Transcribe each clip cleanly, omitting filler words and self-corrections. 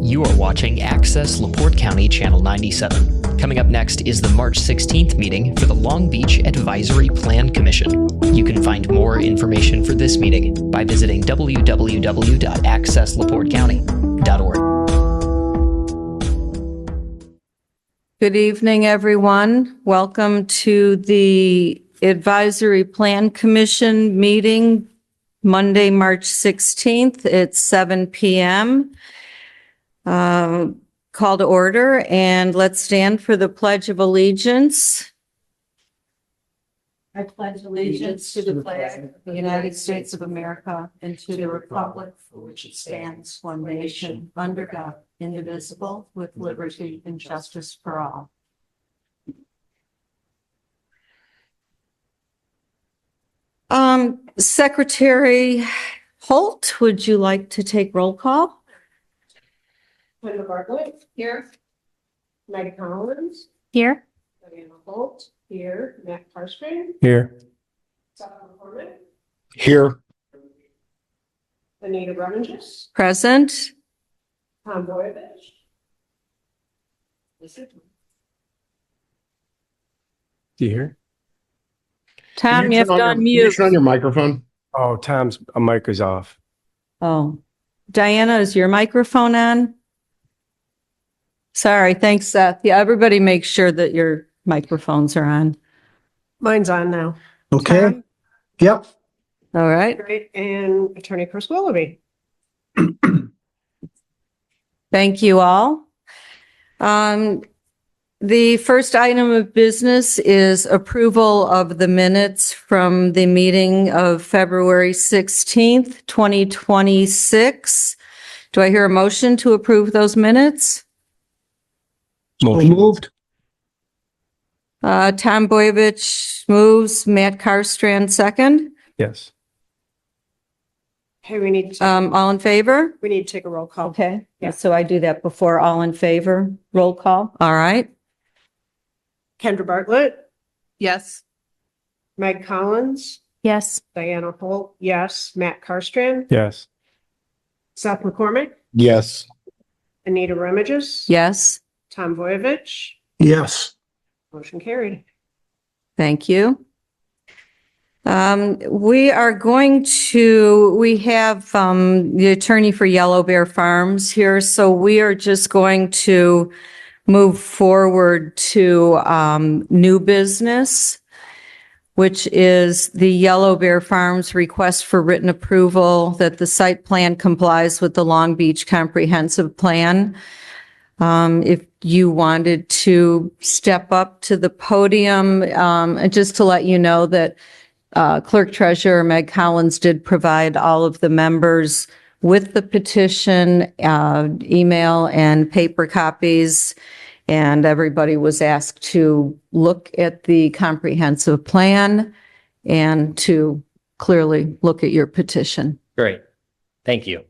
You are watching Access LaPorte County Channel 97. Coming up next is the March 16th meeting for the Long Beach Advisory Plan Commission. You can find more information for this meeting by visiting www.accesslaportecounty.org. Good evening, everyone. Welcome to the Advisory Plan Commission meeting, Monday, March 16th at 7 p.m. Call to order, and let's stand for the Pledge of Allegiance. I pledge allegiance to the flag of the United States of America and to the republic for which it stands, one nation, under God, indivisible, with liberty and justice for all. Secretary Holt, would you like to take roll call? Kendra Bartlett. Here. Meg Collins. Here. Diana Holt. Here. Matt Karstrom. Here. Seth McCormick. Here. Anita Remingis. Present. Tom Boyovich. Do you hear? Tom, you have to unmute. Turn on your microphone. Oh, Tom's mic is off. Oh, Diana, is your microphone on? Sorry, thanks, Seth. Yeah, everybody make sure that your microphones are on. Mine's on now. Okay. Tom? Yep. All right. Great. And Attorney Chris Willoughby. Thank you all. The first item of business is approval of the minutes from the meeting of February 16th, 2026. Do I hear a motion to approve those minutes? Motion moved. Tom Boyovich moves, Matt Karstrand second. Yes. Hey, we need to All in favor? take a roll call. Okay, Yeah. so I do that before all in favor, roll call. All right. Kendra Bartlett. Yes. Meg Collins. Yes. Diana Holt. Yes. Matt Karstrom. Yes. Seth McCormick. Yes. Anita Remingis. Yes, Tom Boyovich. Yes. Motion carried. thank you. We have the attorney for Yellow Bear Farms here, so we are just going to move forward to new business, which is the Yellow Bear Farms request for written approval that the site plan complies with the Long Beach Comprehensive Plan. If you wanted to step up to the podium, and just to let you know that Clerk Treasurer Meg Collins did provide all of the members with the petition, email and paper copies, and everybody was asked to look at the comprehensive plan and to clearly look at your petition. Great. Thank you.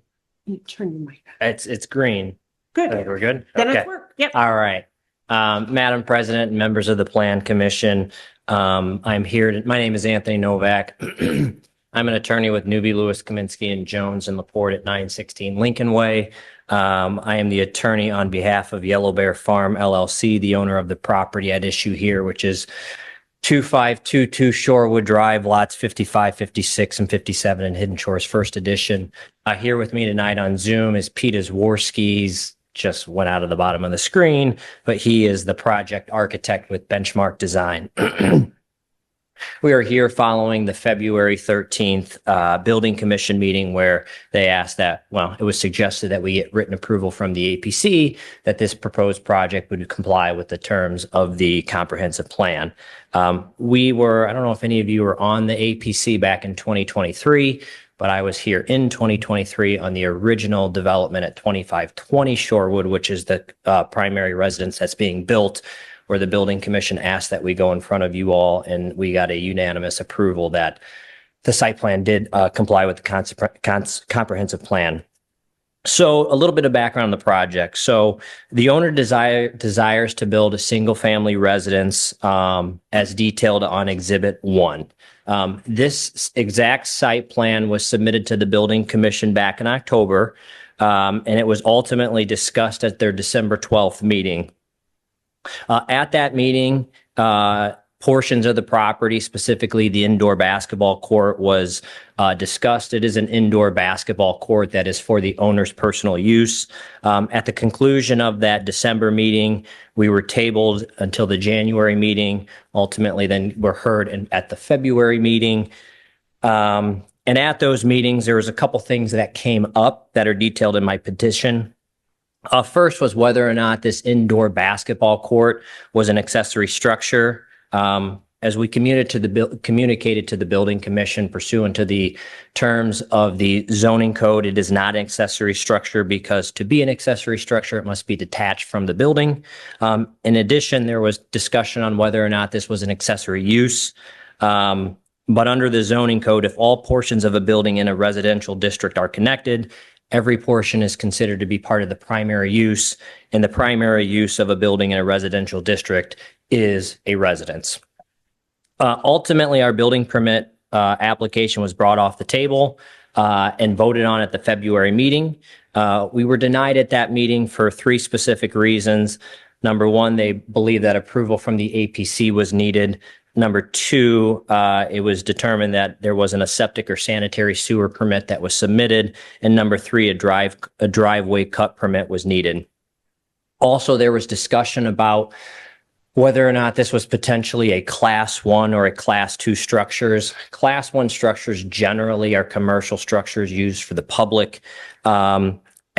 You turn your mic. It's green. Good. We're good? Then Okay. it's work. Yep. All right. Madam President and members of the Plan Commission, I'm here. My name is Anthony Novak. I'm an attorney with Newby, Lewis, Kaminsky, and Jones in LaPorte at 916 Lincoln Way. I am the attorney on behalf of Yellow Bear Farm LLC, the owner of the property at issue here, which is 2522 Shorewood Drive, lots 55, 56, and 57 in Hidden Shores First Edition. Here with me tonight on Zoom is Pete Zworski's, just went out of the bottom of the screen, but he is the project architect with Benchmark Design. We are here following the February 13th Building Commission meeting where they asked that, well, it was suggested that we get written approval from the APC that this proposed project would comply with the terms of the comprehensive plan. I don't know if any of you were on the APC back in 2023, but I was here in 2023 on the original development at 2520 Shorewood, which is the primary residence that's being built, where the Building Commission asked that we go in front of you all, and we got a unanimous approval that the site plan did comply with the comprehensive plan. So a little bit of background on the project. So the owner desires to build a single family residence as detailed on Exhibit 1. This exact site plan was submitted to the Building Commission back in October. and it was ultimately discussed at their December 12th meeting. At that meeting, portions of the property, specifically the indoor basketball court, was discussed. It is an indoor basketball court that is for the owner's personal use. At the conclusion of that December meeting, we were tabled until the January meeting. Ultimately, then were heard at the February meeting. And at those meetings, there was a couple things that came up that are detailed in my petition. First was whether or not this indoor basketball court was an accessory structure. As we communicated to the building commission pursuant to the terms of the zoning code, it is not an accessory structure because to be an accessory structure, it must be detached from the building. In addition, there was discussion on whether or not this was an accessory use. But under the zoning code, if all portions of a building in a residential district are connected, every portion is considered to be part of the primary use, and the primary use of a building in a residential district is a residence. Ultimately, our building permit application was brought off the table and voted on at the February meeting. We were denied at that meeting for three specific reasons. Number one, they believed that approval from the APC was needed. Number two, it was determined that there wasn't a septic or sanitary sewer permit that was submitted. And number three, a driveway cut permit was needed. Also, there was discussion about whether or not this was potentially a class 1 or a class 2 structures. Class 1 structures generally are commercial structures used for the public.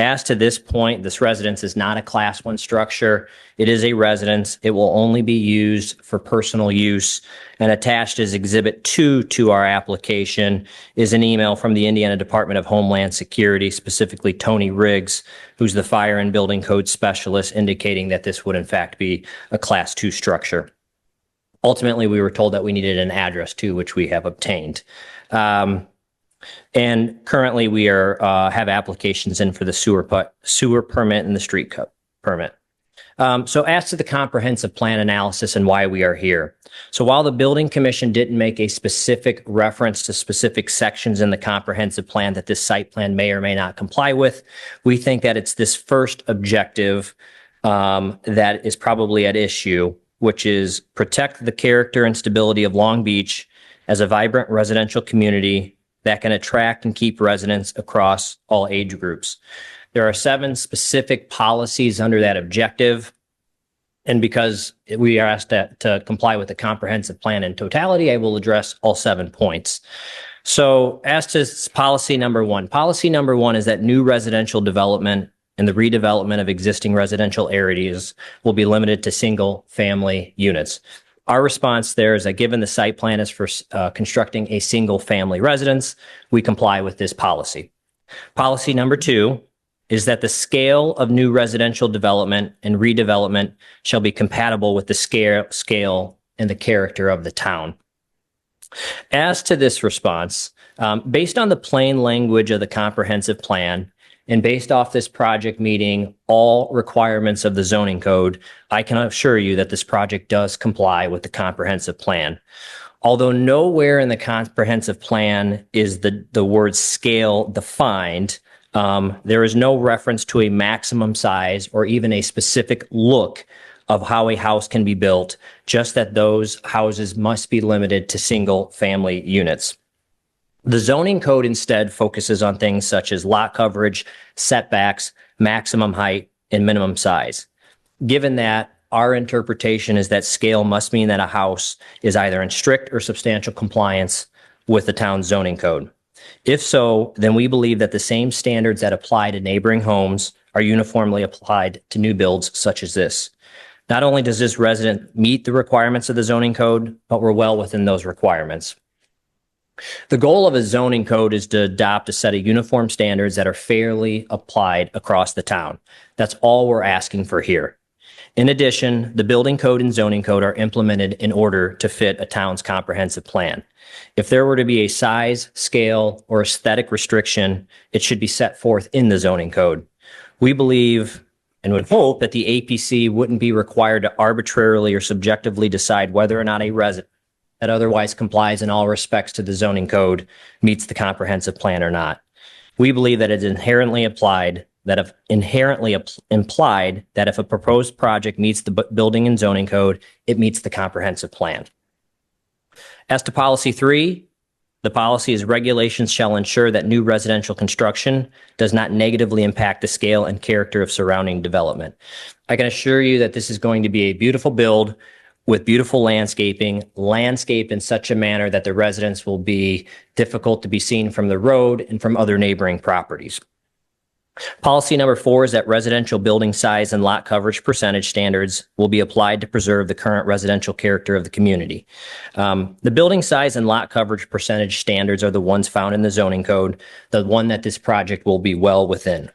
As to this point, this residence is not a class 1 structure. It is a residence. It will only be used for personal use. And attached as Exhibit 2 to our application is an email from the Indiana Department of Homeland Security, specifically Tony Riggs, who's the fire and building code specialist, indicating that this would in fact be a class 2 structure. Ultimately, we were told that we needed an address too, which we have obtained. And currently we have applications in for the sewer permit and the street cut permit. So as to the comprehensive plan analysis and why we are here. So while the building commission didn't make a specific reference to specific sections in the comprehensive plan that this site plan may or may not comply with, we think that it's this first objective that is probably at issue, which is protect the character and stability of Long Beach as a vibrant residential community that can attract and keep residents across all age groups. There are 7 specific policies under that objective. And because we are asked to comply with the comprehensive plan in totality, I will address all 7 points. So as to policy number 1, is that new residential development and the redevelopment of existing residential areas will be limited to single family units. Our response there is that given the site plan is for constructing a single family residence, we comply with this policy. Policy number 2 is that the scale of new residential development and redevelopment shall be compatible with the scale and the character of the town. As to this response, based on the plain language of the comprehensive plan, and based off this project meeting all requirements of the zoning code, I can assure you that this project does comply with the comprehensive plan. Although nowhere in the comprehensive plan is the word scale defined, there is no reference to a maximum size or even a specific look of how a house can be built, just that those houses must be limited to single family units. The zoning code instead focuses on things such as lot coverage, setbacks, maximum height, and minimum size. Given that, our interpretation is that scale must mean that a house is either in strict or substantial compliance with the town's zoning code. If so, then we believe that the same standards that apply to neighboring homes are uniformly applied to new builds such as this. Not only does this resident meet the requirements of the zoning code, but we're well within those requirements. The goal of a zoning code is to adopt a set of uniform standards that are fairly applied across the town. That's all we're asking for here. In addition, the building code and zoning code are implemented in order to fit a town's comprehensive plan. If there were to be a size, scale, or aesthetic restriction, it should be set forth in the zoning code. We believe and would hope that the APC wouldn't be required to arbitrarily or subjectively decide whether or not a resident that otherwise complies in all respects to the zoning code meets the comprehensive plan or not. We believe that it's inherently applied that have inherently implied that if a proposed project meets the building and zoning code, it meets the comprehensive plan. As to policy 3, the policy is regulations shall ensure that new residential construction does not negatively impact the scale and character of surrounding development. I can assure you that this is going to be a beautiful build with beautiful landscaping, landscaped in such a manner that the residents will be difficult to be seen from the road and from other neighboring properties. Policy number 4 is that residential building size and lot coverage percentage standards will be applied to preserve the current residential character of the community. The building size and lot coverage percentage standards are the ones found in the zoning code, the one that this project will be well within.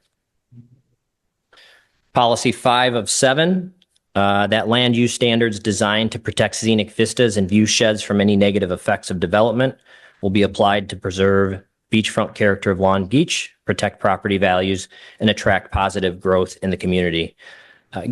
Policy 5 of 7, that land use standards designed to protect scenic vistas and view sheds from any negative effects of development will be applied to preserve beachfront character of Long Beach, protect property values, and attract positive growth in the community.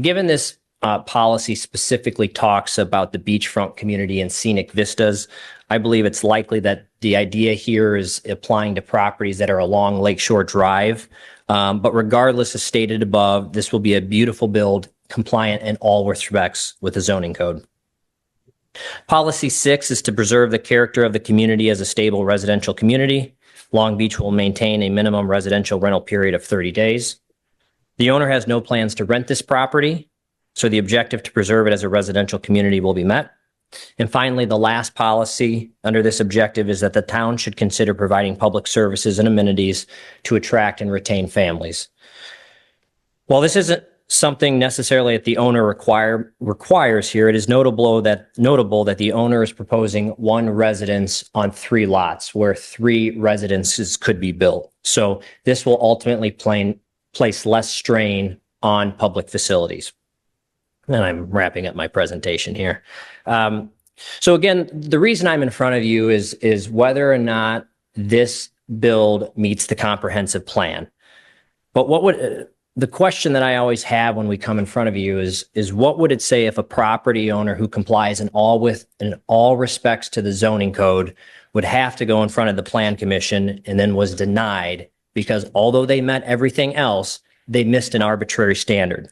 Given this policy specifically talks about the beachfront community and scenic vistas, I believe it's likely that the idea here is applying to properties that are along Lakeshore Drive. But regardless, as stated above, this will be a beautiful build, compliant in all respects with the zoning code. Policy 6 is to preserve the character of the community as a stable residential community. Long Beach will maintain a minimum residential rental period of 30 days. The owner has no plans to rent this property, so the objective to preserve it as a residential community will be met. And finally, the last policy under this objective is that the town should consider providing public services and amenities to attract and retain families. While this isn't something necessarily that the owner requires here, it is notable that the owner is proposing one residence on 3 lots where 3 residences could be built. So this will ultimately place less strain on public facilities. And I'm wrapping up my presentation here. So again, the reason I'm in front of you is whether or not this build meets the comprehensive plan. But the question that I always have when we come in front of you is what would it say if a property owner who complies in all respects to the zoning code would have to go in front of the plan commission and then was denied because although they met everything else, they missed an arbitrary standard.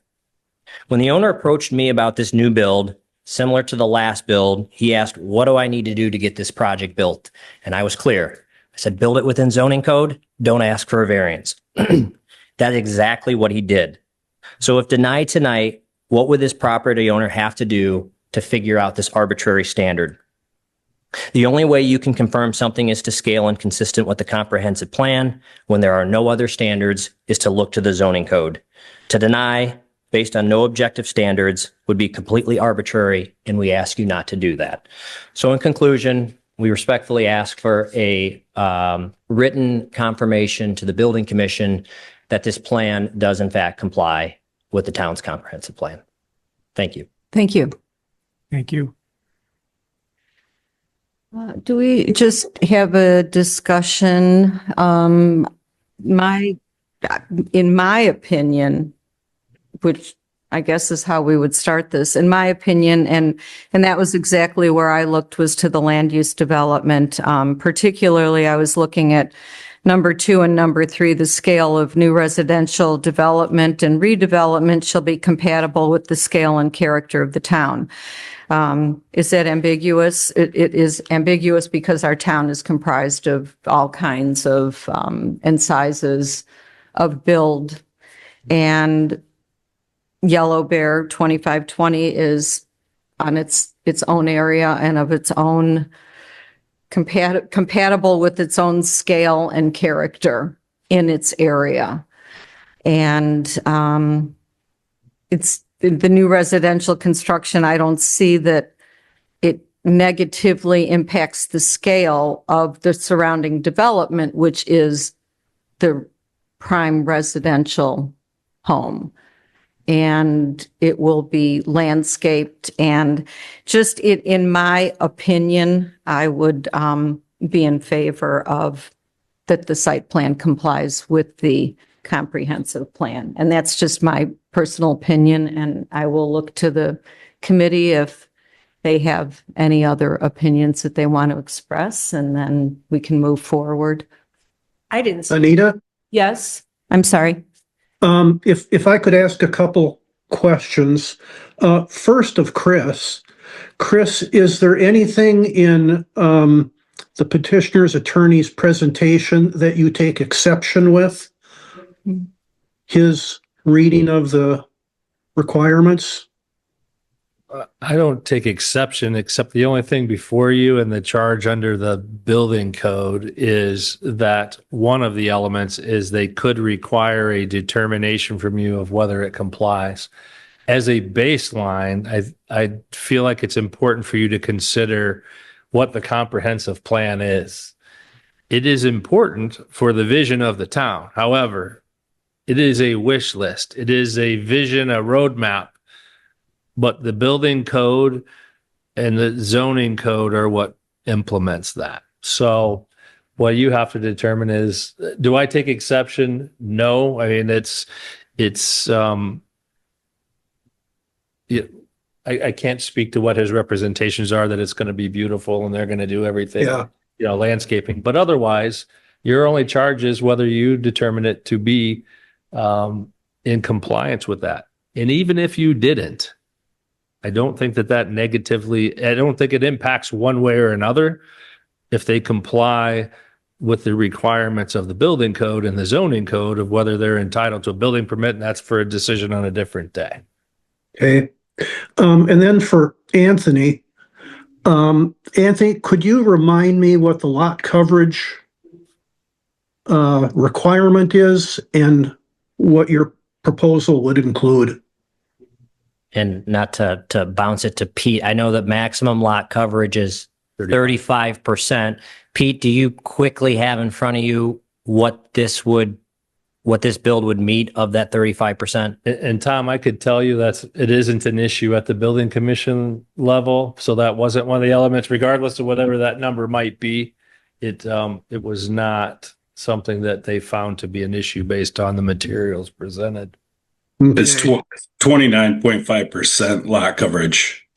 When the owner approached me about this new build, similar to the last build, he asked, what do I need to do to get this project built? And I was clear. I said, build it within zoning code. Don't ask for a variance. That's exactly what he did. So if denied tonight, what would this property owner have to do to figure out this arbitrary standard? The only way you can confirm something is to scale and consistent with the comprehensive plan when there are no other standards is to look to the zoning code. To deny based on no objective standards would be completely arbitrary, and we ask you not to do that. So in conclusion, we respectfully ask for a written confirmation to the building commission that this plan does in fact comply with the town's comprehensive plan. Thank you. Thank you. Thank you. Do we just have a discussion? In my opinion, which I guess is how we would start this, in my opinion, and that was exactly where I looked, was to the land use development. Particularly, I was looking at number 2 and number 3, the scale of new residential development and redevelopment shall be compatible with the scale and character of the town. Is that ambiguous? It is ambiguous because our town is comprised of all kinds of and sizes of build. And Yellow Bear 2520 is on its own area and of its own compatible with its own scale and character in its area. And it's the new residential construction. I don't see that it negatively impacts the scale of the surrounding development, which is the prime residential home. And it will be landscaped, and just in my opinion, I would be in favor of that the site plan complies with the comprehensive plan. And that's just my personal opinion, and I will look to the committee if they have any other opinions that they want to express, and then we can move forward. I didn't see. Anita? Yes, I'm sorry. If I could ask a couple questions. First of Chris. Chris, is there anything in the petitioner's attorney's presentation that you take exception with? His reading of the requirements? I don't take exception, except the only thing before you and the charge under the building code is that one of the elements is they could require a determination from you of whether it complies. As a baseline, I feel like it's important for you to consider what the comprehensive plan is. It is important for the vision of the town. However, it is a wish list. It is a vision, a roadmap. But the building code and the zoning code are what implements that. So what you have to determine is, do I take exception? No. I mean, I can't speak to what his representations are, that it's going to be beautiful and they're going to do everything, landscaping. But otherwise, your only charge is whether you determine it to be in compliance with that. And even if you didn't, I don't think that I don't think it impacts one way or another if they comply with the requirements of the building code and the zoning code of whether they're entitled to a building permit, and that's for a decision on a different day. Okay. And then for Anthony, could you remind me what the lot coverage requirement is and what your proposal would include? And not to bounce it to Pete, I know that maximum lot coverage is 35%. Pete, do you quickly have in front of you what this build would meet of that 35%? And Tom, I could tell you it isn't an issue at the building commission level. So that wasn't one of the elements, regardless of whatever that number might be. It was not something that they found to be an issue based on the materials presented. It's 29.5% lot coverage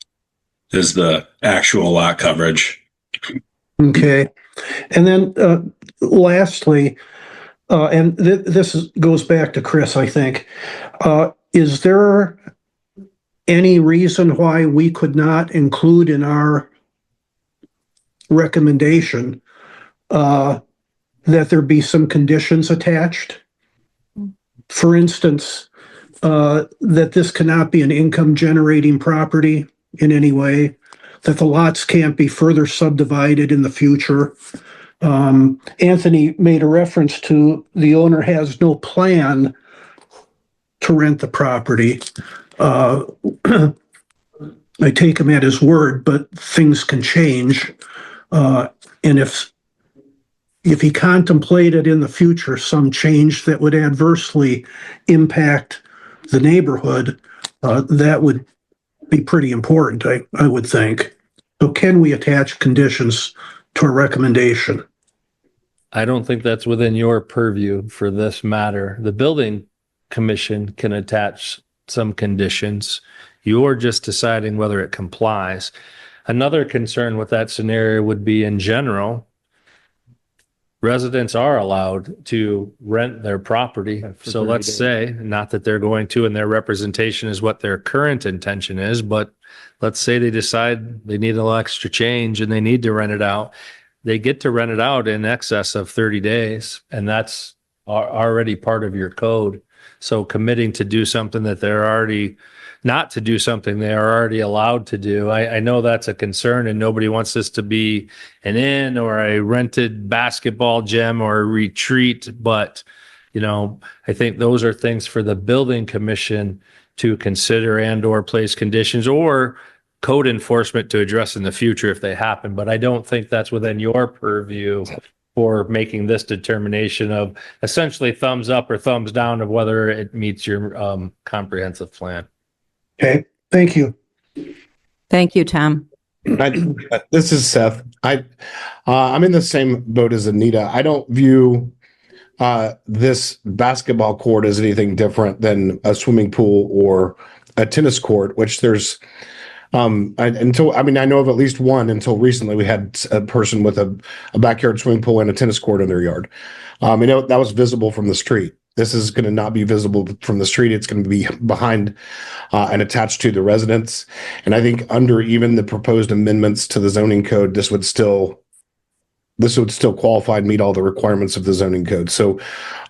is the actual lot coverage. Okay. And then lastly, and this goes back to Chris, I think. Is there any reason why we could not include in our recommendation that there be some conditions attached? For instance, that this cannot be an income generating property in any way, that the lots can't be further subdivided in the future. Anthony made a reference to the owner has no plan to rent the property. I take him at his word, but things can change. And if he contemplated in the future some change that would adversely impact the neighborhood, that would be pretty important, I would think. So can we attach conditions to a recommendation? I don't think that's within your purview for this matter. The building commission can attach some conditions. You're just deciding whether it complies. Another concern with that scenario would be, in general, residents are allowed to rent their property. So let's say, not that they're going to, and their representation is what their current intention is, but let's say they decide they need a little extra change and they need to rent it out. They get to rent it out in excess of 30 days, and that's already part of your code. So committing to do something that they're already not to do something they are already allowed to do. I know that's a concern, and nobody wants this to be an inn or a rented basketball gym or a retreat. But, I think those are things for the building commission to consider and or place conditions or code enforcement to address in the future if they happen. But I don't think that's within your purview for making this determination of essentially thumbs up or thumbs down of whether it meets your comprehensive plan. Okay, thank you. Thank you, Tom. This is Seth. I'm in the same boat as Anita. I don't view this basketball court as anything different than a swimming pool or a tennis court, which there's I know of at least one until recently. We had a person with a backyard swimming pool and a tennis court in their yard. That was visible from the street. This is going to not be visible from the street. It's going to be behind and attached to the residence. And I think under even the proposed amendments to the zoning code, this would still qualify and meet all the requirements of the zoning code. So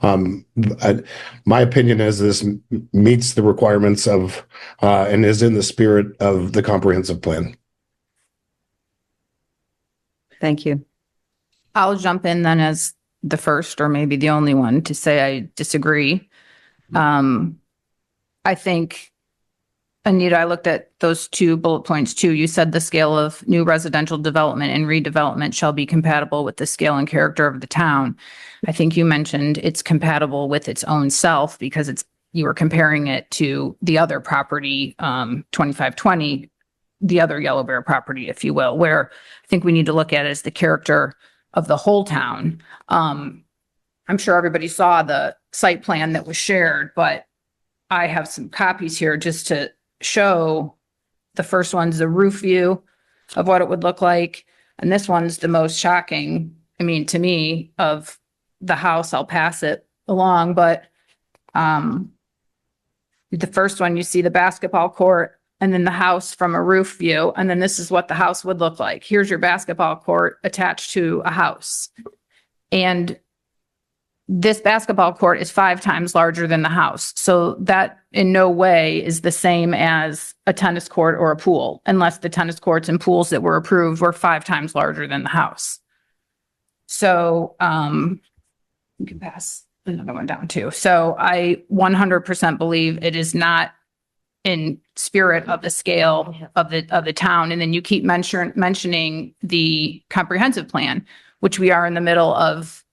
my opinion is this meets the requirements of and is in the spirit of the comprehensive plan. Thank you. I'll jump in then as the first or maybe the only one to say I disagree. I think, Anita, I looked at those 2 bullet points too. You said the scale of new residential development and redevelopment shall be compatible with the scale and character of the town. I think you mentioned it's compatible with its own self because you were comparing it to the other property, 2520, the other Yellow Bear property, if you will, where I think we need to look at it as the character of the whole town. I'm sure everybody saw the site plan that was shared, but I have some copies here just to show. The first one's the roof view of what it would look like. And this one's the most shocking, I mean, to me, of the house. I'll pass it along, but the first one, you see the basketball court and then the house from a roof view. And then this is what the house would look like. Here's your basketball court attached to a house. And this basketball court is 5 times larger than the house. So that in no way is the same as a tennis court or a pool, unless the tennis courts and pools that were approved were 5 times larger than the house. So you can pass another one down too. So I 100% believe it is not in spirit of the scale of the town. And then you keep mentioning the comprehensive plan, which we are in the middle of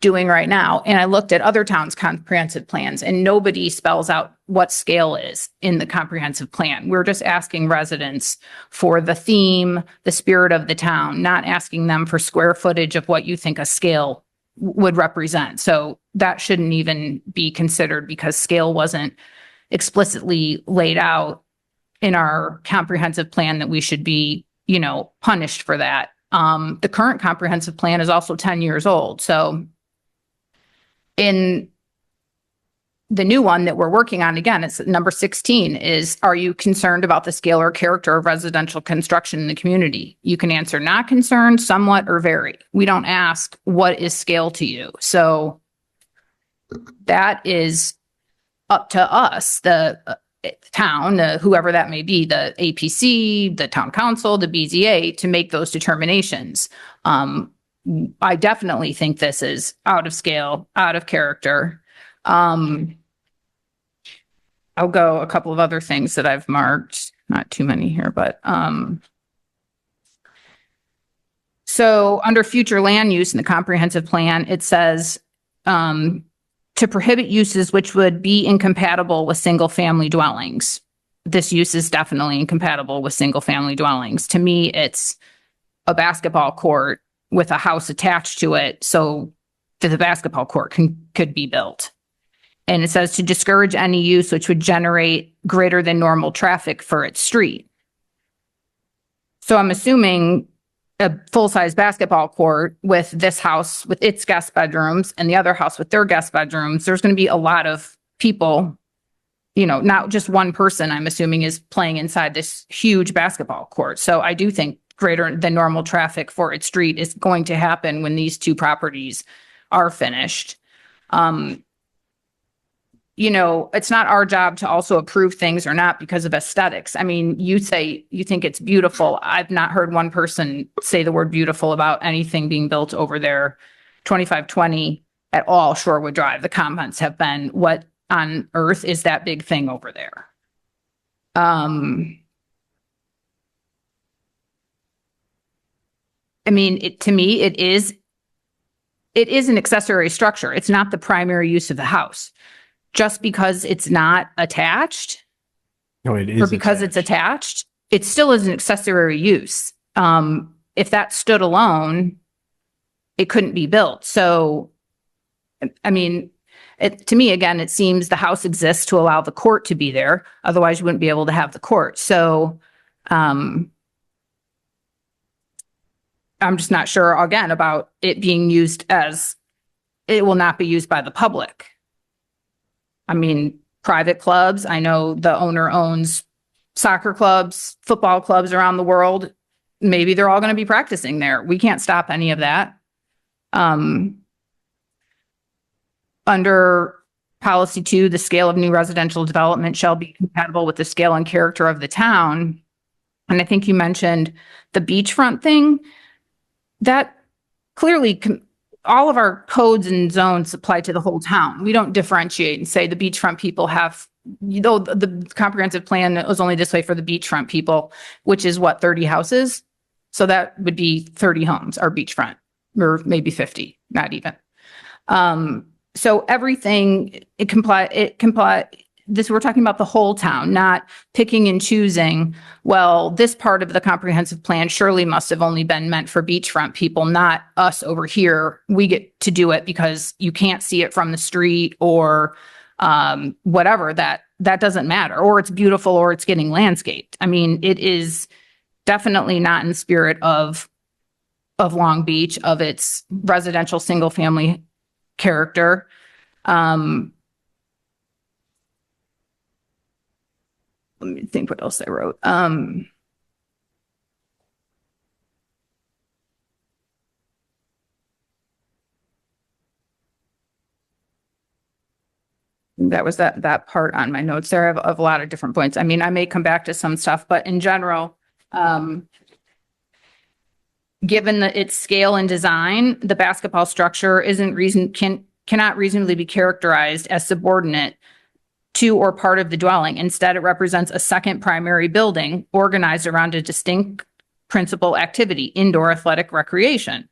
doing right now. And I looked at other towns' comprehensive plans and nobody spells out what scale is in the comprehensive plan. We're just asking residents for the theme, the spirit of the town, not asking them for square footage of what you think a scale would represent. So that shouldn't even be considered because scale wasn't explicitly laid out in our comprehensive plan that we should be, punished for that. The current comprehensive plan is also 10 years old. So in the new one that we're working on, again, it's number 16 is, are you concerned about the scale or character of residential construction in the community? You can answer not concerned, somewhat, or very. We don't ask what is scale to you. So that is up to us, the town, whoever that may be, the APC, the town council, the BZA, to make those determinations. I definitely think this is out of scale, out of character. I'll go a couple of other things that I've marked, not too many here, but so under future land use in the comprehensive plan, it says to prohibit uses which would be incompatible with single family dwellings. This use is definitely incompatible with single family dwellings. To me, it's a basketball court with a house attached to it so that the basketball court could be built. And it says to discourage any use which would generate greater than normal traffic for its street. So I'm assuming a full-size basketball court with this house with its guest bedrooms and the other house with their guest bedrooms, there's going to be a lot of people, not just one person, I'm assuming, is playing inside this huge basketball court. So I do think greater than normal traffic for its street is going to happen when these 2 properties are finished. It's not our job to also approve things or not because of aesthetics. I mean, you say you think it's beautiful. I've not heard one person say the word beautiful about anything being built over there, 2520 at all, Shorewood Drive. The comments have been, what on earth is that big thing over there? I mean, to me, it is an accessory structure. It's not the primary use of the house. Just because it's not attached, No, it is. or because it's attached, it still is an accessory use. If that stood alone, it couldn't be built. So, I mean, to me, again, it seems the house exists to allow the court to be there. Otherwise, you wouldn't be able to have the court. So, I'm just not sure, again, about it being used as, it will not be used by the public. I mean, private clubs. I know the owner owns soccer clubs, football clubs around the world. Maybe they're all going to be practicing there. We can't stop any of that. Under policy 2, the scale of new residential development shall be compatible with the scale and character of the town. And I think you mentioned the beachfront thing. That clearly all of our codes and zones apply to the whole town. We don't differentiate and say the beachfront people have, the comprehensive plan was only this way for the beachfront people, which is what, 30 houses? So that would be 30 homes are beachfront, or maybe 50, not even. So everything, we're talking about the whole town, not picking and choosing. Well, this part of the comprehensive plan surely must have only been meant for beachfront people, not us over here. We get to do it because you can't see it from the street or whatever. That doesn't matter. Or it's beautiful or it's getting landscaped. I mean, it is definitely not in the spirit of Long Beach, of its residential single family character. Let me think what else I wrote. That was that part on my notes there of a lot of different points. I mean, I may come back to some stuff, but in general, given its scale and design, the basketball structure cannot reasonably be characterized as subordinate to or part of the dwelling. Instead, it represents a second primary building organized around a distinct principal activity, indoor athletic recreation.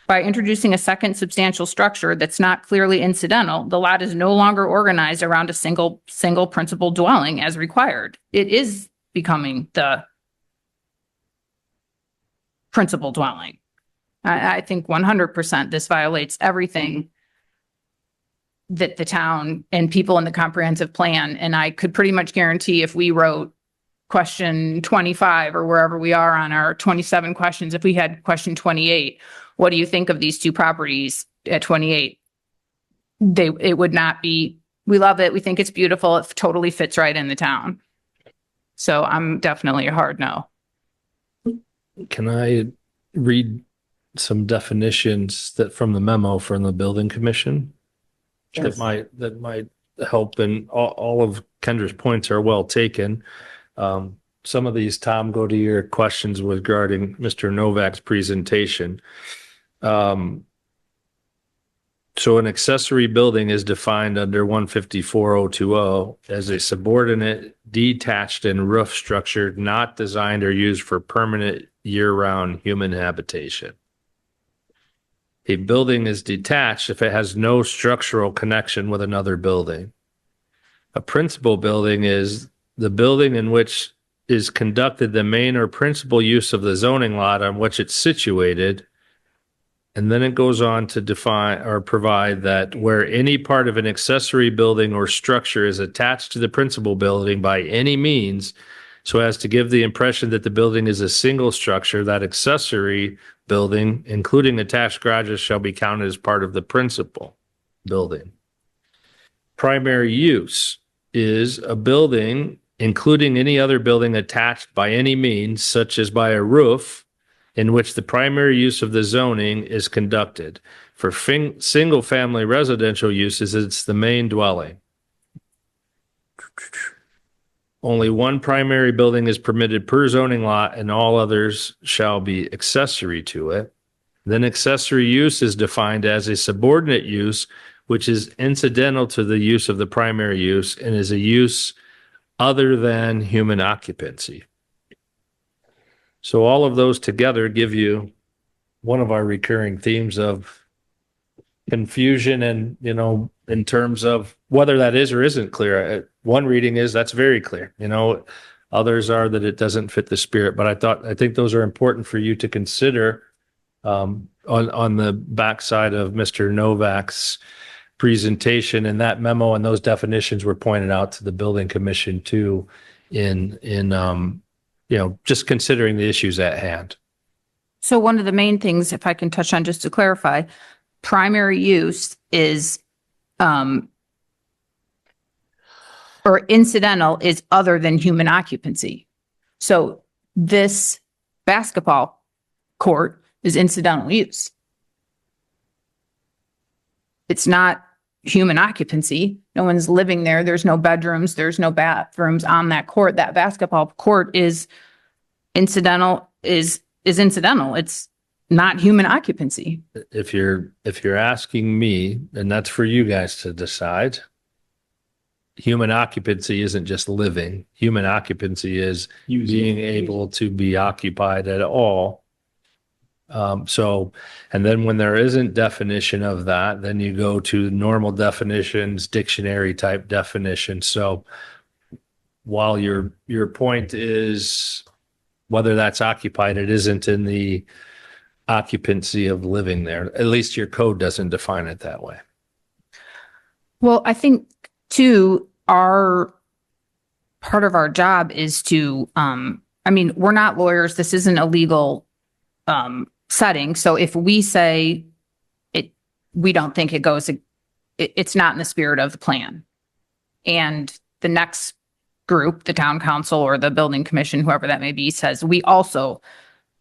By introducing a second substantial structure that's not clearly incidental, the lot is no longer organized around a single principal dwelling as required. It is becoming the principal dwelling. I think 100% this violates everything that the town and people in the comprehensive plan. And I could pretty much guarantee if we wrote question 25 or wherever we are on our 27 questions, if we had question 28, what do you think of these two properties at 28? It would not be, we love it. We think it's beautiful. It totally fits right in the town. So I'm definitely a hard no. Can I read some definitions from the memo from the building commission? Yes. That might help, and all of Kendra's points are well taken. Some of these, Tom, go to your questions regarding Mr. Novak's presentation. So an accessory building is defined under 154.020 as a subordinate, detached and roof structure not designed or used for permanent year-round human habitation. A building is detached if it has no structural connection with another building. A principal building is the building in which is conducted the main or principal use of the zoning lot on which it's situated. And then it goes on to define or provide that where any part of an accessory building or structure is attached to the principal building by any means, so as to give the impression that the building is a single structure, that accessory building, including attached garages, shall be counted as part of the principal building. Primary use is a building, including any other building attached by any means, such as by a roof, in which the primary use of the zoning is conducted. For single-family residential uses, it's the main dwelling. Only one primary building is permitted per zoning lot, and all others shall be accessory to it. Then accessory use is defined as a subordinate use, which is incidental to the use of the primary use and is a use other than human occupancy. So all of those together give you one of our recurring themes of confusion and, in terms of whether that is or isn't clear. One reading is that's very clear, others are that it doesn't fit the spirit, but I think those are important for you to consider on the backside of Mr. Novak's presentation, and that memo and those definitions were pointed out to the building commission too in just considering the issues at hand. So one of the main things, if I can touch on just to clarify, primary use is or incidental is other than human occupancy. So this basketball court is incidental use. It's not human occupancy. No one's living there. There's no bedrooms. There's no bathrooms on that court. That basketball court is incidental, is incidental. It's not human occupancy. If you're asking me, and that's for you guys to decide, human occupancy isn't just living. Human occupancy is being able to be occupied at all. And then when there isn't definition of that, then you go to normal definitions, dictionary type definitions. So while your point is whether that's occupied, it isn't in the occupancy of living there. At least your code doesn't define it that way. Well, I think too, part of our job is to, we're not lawyers. This isn't a legal, setting. So if we say we don't think it's not in the spirit of the plan, and the next group, the town council or the building commission, whoever that may be, says we also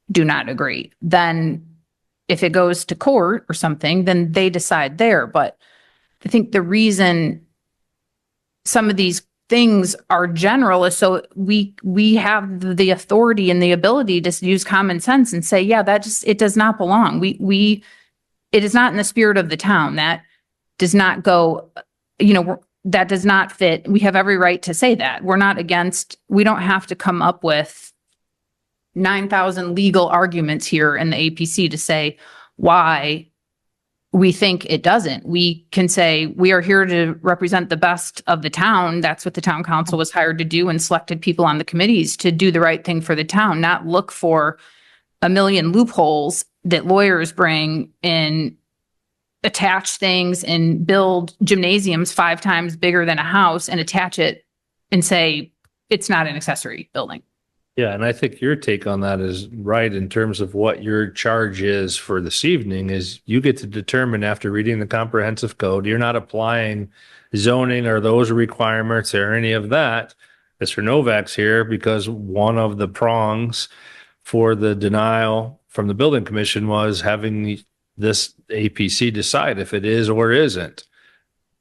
do not agree, then if it goes to court or something, then they decide there. But I think the reason some of these things are general is so we have the authority and the ability to use common sense and say, yeah, it does not belong. It is not in the spirit of the town. That does not go, that does not fit. We have every right to say that. We don't have to come up with 9,000 legal arguments here in the APC to say why we think it doesn't. We can say we are here to represent the best of the town. That's what the town council was hired to do, and selected people on the committees to do the right thing for the town, not look for a million loopholes that lawyers bring in, attach things and build gymnasiums 5 times bigger than a house and attach it and say it's not an accessory building. Yeah, and I think your take on that is right in terms of what your charge is for this evening is you get to determine after reading the comprehensive code, you're not applying zoning or those requirements or any of that. Mr. Novak's here because one of the prongs for the denial from the building commission was having this APC decide if it is or isn't.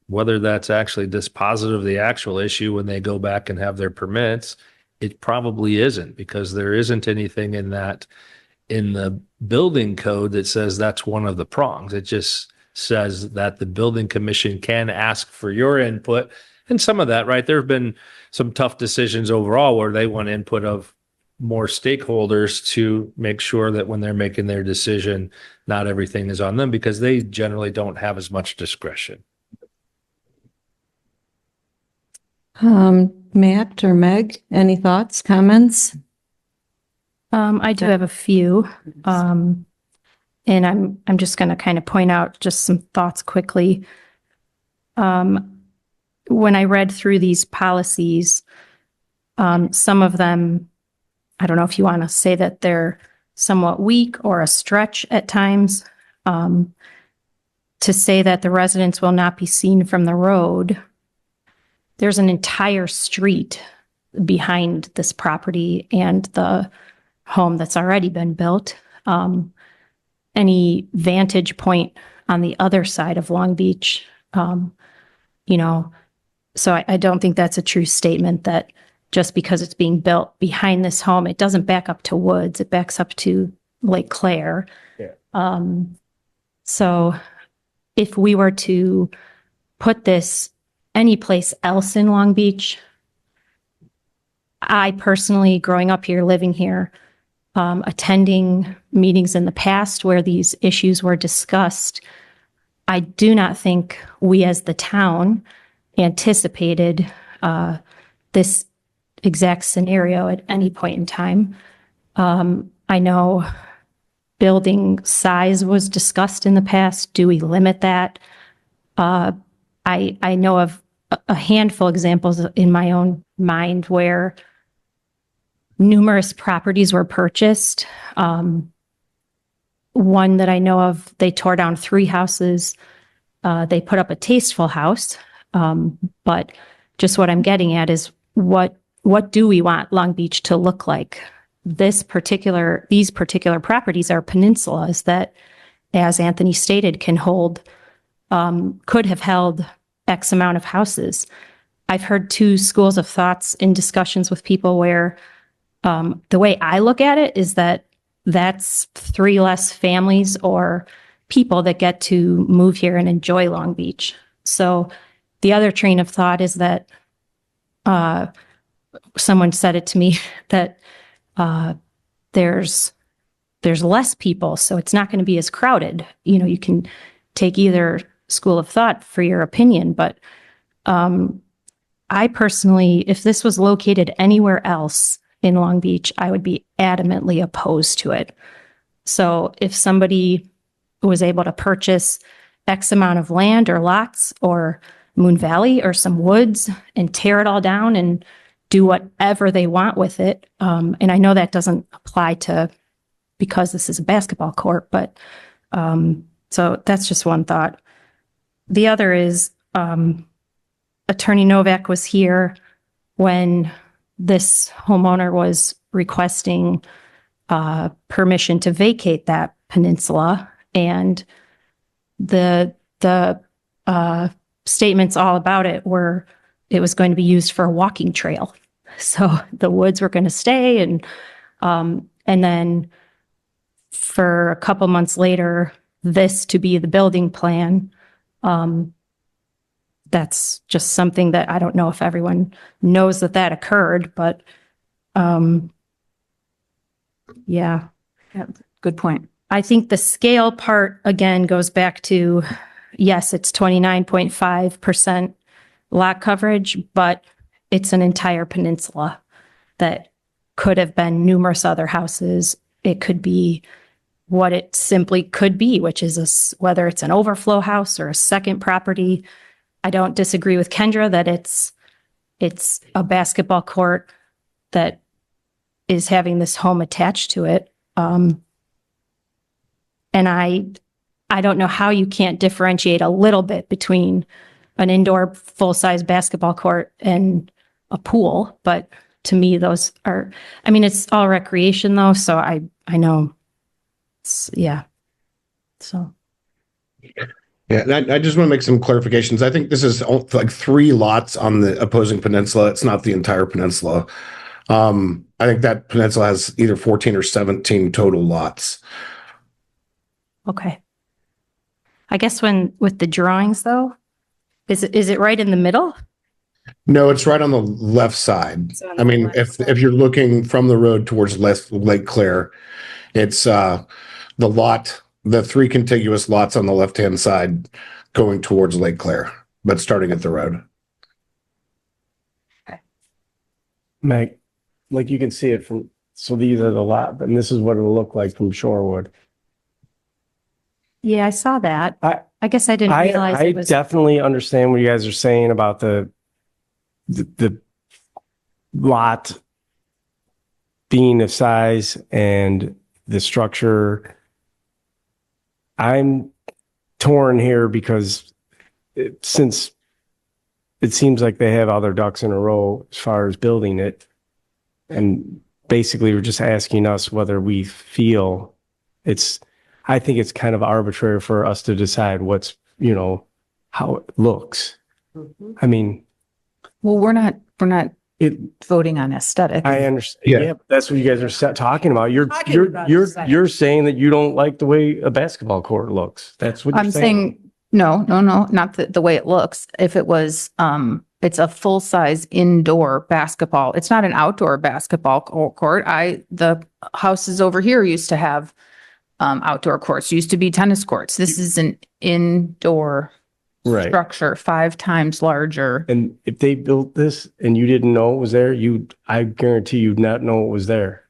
Whether that's actually dispositive of the actual issue when they go back and have their permits, it probably isn't, because there isn't anything in the building code that says that's one of the prongs. It just says that the building commission can ask for your input. And some of that, right? There have been some tough decisions overall where they want input of more stakeholders to make sure that when they're making their decision, not everything is on them, because they generally don't have as much discretion. Matt or Meg, any thoughts, comments? I do have a few. And I'm just going to kind of point out just some thoughts quickly. When I read through these policies, some of them, I don't know if you want to say that they're somewhat weak or a stretch at times. To say that the residents will not be seen from the road. There's an entire street behind this property and the home that's already been built. Any vantage point on the other side of Long Beach, so I don't think that's a true statement that just because it's being built behind this home, it doesn't back up to woods, it backs up to Lake Claire. Yeah. So if we were to put this any place else in Long Beach, I personally, growing up here, living here, attending meetings in the past where these issues were discussed, I do not think we as the town anticipated this exact scenario at any point in time. I know building size was discussed in the past. Do we limit that? I know of a handful of examples in my own mind where numerous properties were purchased. One that I know of, they tore down 3 houses. They put up a tasteful house, but just what I'm getting at is what do we want Long Beach to look like? These particular properties are peninsulas that, as Anthony stated, can hold, could have held X amount of houses. I've heard two schools of thoughts in discussions with people where the way I look at it is that that's 3 less families or people that get to move here and enjoy Long Beach. So the other train of thought is that someone said it to me that there's less people, so it's not going to be as crowded. You know, you can take either school of thought for your opinion, but I personally, if this was located anywhere else in Long Beach, I would be adamantly opposed to it. So if somebody was able to purchase X amount of land or lots or Moon Valley or some woods and tear it all down and do whatever they want with it. And I know that doesn't apply to because this is a basketball court, but so that's just one thought. The other is Attorney Novak was here when this homeowner was requesting permission to vacate that peninsula, and the statements all about it were it was going to be used for a walking trail. So the woods were going to stay, and then for a couple months later, this to be the building plan. That's just something that I don't know if everyone knows that occurred, but yeah. Good point. I think the scale part, again, goes back to, yes, it's 29.5% lot coverage, but it's an entire peninsula that could have been numerous other houses. It could be what it simply could be, which is whether it's an overflow house or a second property. I don't disagree with Kendra that it's a basketball court that is having this home attached to it. And I don't know how you can't differentiate a little bit between an indoor full-size basketball court and a pool, but to me, those are, I mean, it's all recreation though, so I know, yeah, so. Yeah, and I just want to make some clarifications. I think this is like 3 lots on the opposing peninsula. It's not the entire peninsula. I think that peninsula has either 14 or 17 total lots. Okay. I guess with the drawings though, is it right in the middle? No, it's right on the left side. I mean, if you're looking from the road towards Lake Claire, it's the 3 contiguous lots on the left-hand side going towards Lake Claire, but starting at the road. Meg, like you can see it from, so these are the lot, and this is what it'll look like from Shorewood. Yeah, I saw that. I guess I didn't realize I it was. definitely understand what you guys are saying about the lot being of size and the structure. I'm torn here because since it seems like they have other ducks in a row as far as building it, and basically we're just asking us whether we feel I think it's kind of arbitrary for us to decide what's, how it looks. I mean, Well, we're not voting on aesthetic. I understand. Yeah. Yeah, but that's what you guys are talking about. You're saying that you don't like the way a basketball court looks. That's what you're I'm saying. saying, no, not the way it looks. If it was, it's a full-size indoor basketball. It's not an outdoor basketball court. The houses over here used to have outdoor courts, used to be tennis courts. This is an indoor Right. structure, 5 times larger. And if they built this and you didn't know it was there, I guarantee you'd not know it was there.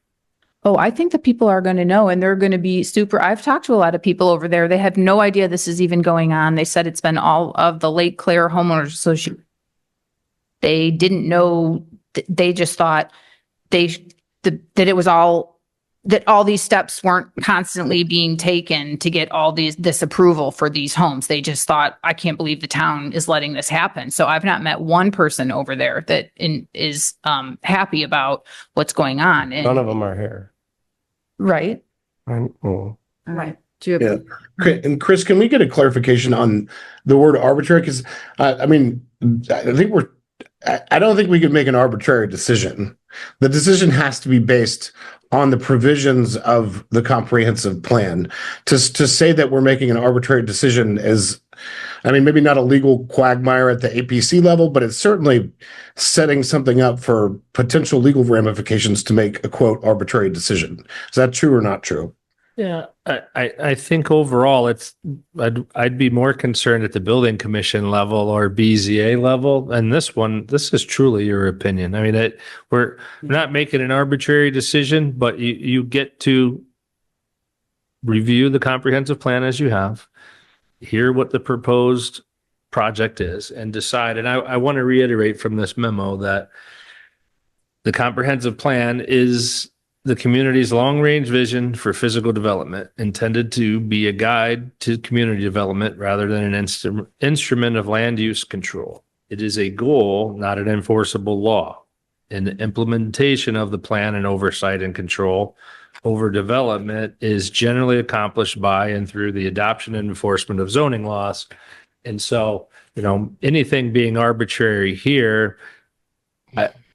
Oh, I think the people are going to know, and they're going to be I've talked to a lot of people over there. They have no idea this is even going on. They said it's been all of the Lake Claire Homeowners Association. They didn't know, they just thought that it was all that all these steps weren't constantly being taken to get all this approval for these homes. They just thought, I can't believe the town is letting this happen. So I've not met one person over there that is happy about what's going on. And- None of them are here. Right. Right. Do you Yeah. have, Okay, and Chris, can we get a clarification on the word arbitrary? Because I mean, I don't think we could make an arbitrary decision. The decision has to be based on the provisions of the comprehensive plan. To say that we're making an arbitrary decision is, I mean, maybe not a legal quagmire at the APC level, but it's certainly setting something up for potential legal ramifications to make a quote arbitrary decision. Is that true or not true? Yeah, I think overall I'd be more concerned at the building commission level or BZA level. And this is truly your opinion. I mean, we're not making an arbitrary decision, but you get to review the comprehensive plan as you have, hear what the proposed project is, and decide. And I want to reiterate from this memo that the comprehensive plan is the community's long-range vision for physical development, intended to be a guide to community development rather than an instrument of land use control. It is a goal, not an enforceable law. And the implementation of the plan and oversight and control over development is generally accomplished by and through the adoption and enforcement of zoning laws. And so, anything being arbitrary here,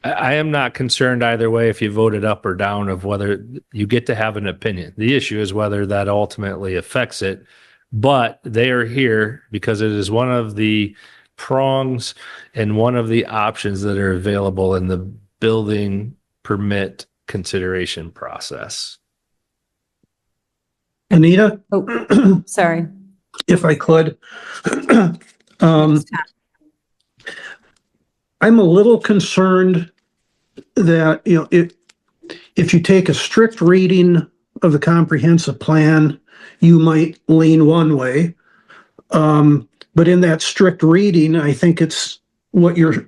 I am not concerned either way if you voted up or down of whether you get to have an opinion. The issue is whether that ultimately affects it. But they are here because it is one of the prongs and one of the options that are available in the building permit consideration process. Anita, oh, sorry. if I could, I'm a little concerned that, if you take a strict reading of the comprehensive plan, you might lean one way. But in that strict reading, I think it's what you're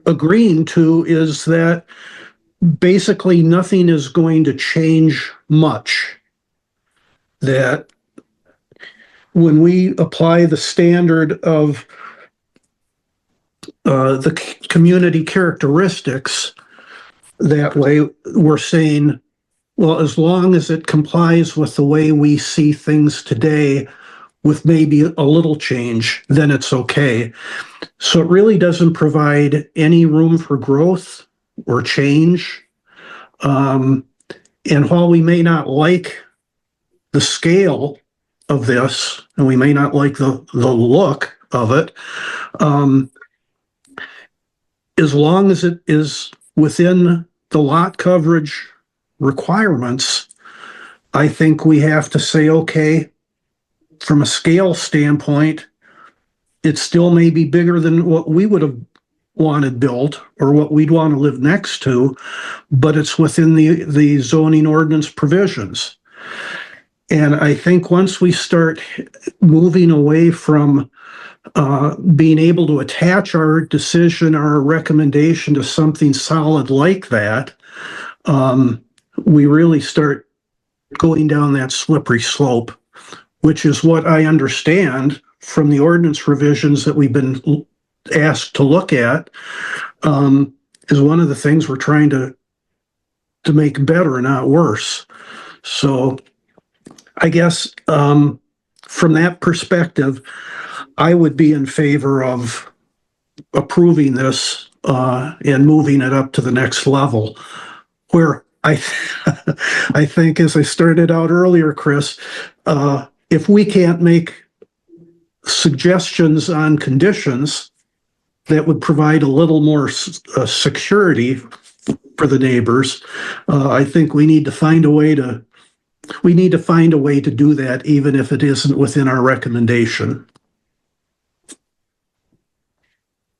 agreeing to is that basically nothing is going to change much. That when we apply the standard of the community characteristics, that way we're saying, well, as long as it complies with the way we see things today, with maybe a little change, then it's okay. So it really doesn't provide any room for growth or change. And while we may not like the scale of this, and we may not like the look of it, as long as it is within the lot coverage requirements, I think we have to say, okay, from a scale standpoint, it still may be bigger than what we would have wanted built or what we'd want to live next to, but it's within the zoning ordinance provisions. And I think once we start moving away from being able to attach our decision, our recommendation to something solid like that, we really start going down that slippery slope, which is what I understand from the ordinance revisions that we've been asked to look at, is one of the things we're trying to make better, not worse. So I guess from that perspective, I would be in favor of approving this and moving it up to the next level, where I think, as I started out earlier, Chris, if we can't make suggestions on conditions that would provide a little more security for the neighbors, I think we need to find a way to do that, even if it isn't within our recommendation.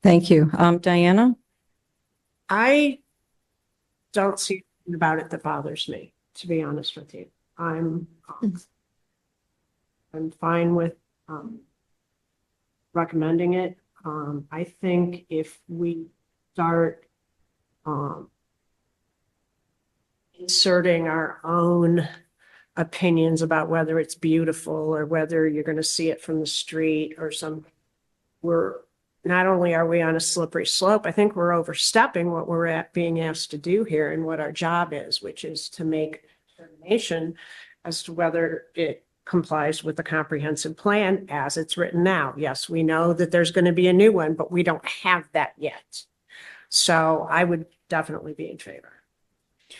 Thank you. Diana? I don't see anything about it that bothers me, to be honest with you. I'm fine with recommending it. I think if we start inserting our own opinions about whether it's beautiful or whether you're going to see it from the street or we're not only are we on a slippery slope, I think we're overstepping what we're being asked to do here and what our job is, which is to make a determination as to whether it complies with the comprehensive plan as it's written now. Yes, we know that there's going to be a new one, but we don't have that yet. So I would definitely be in favor.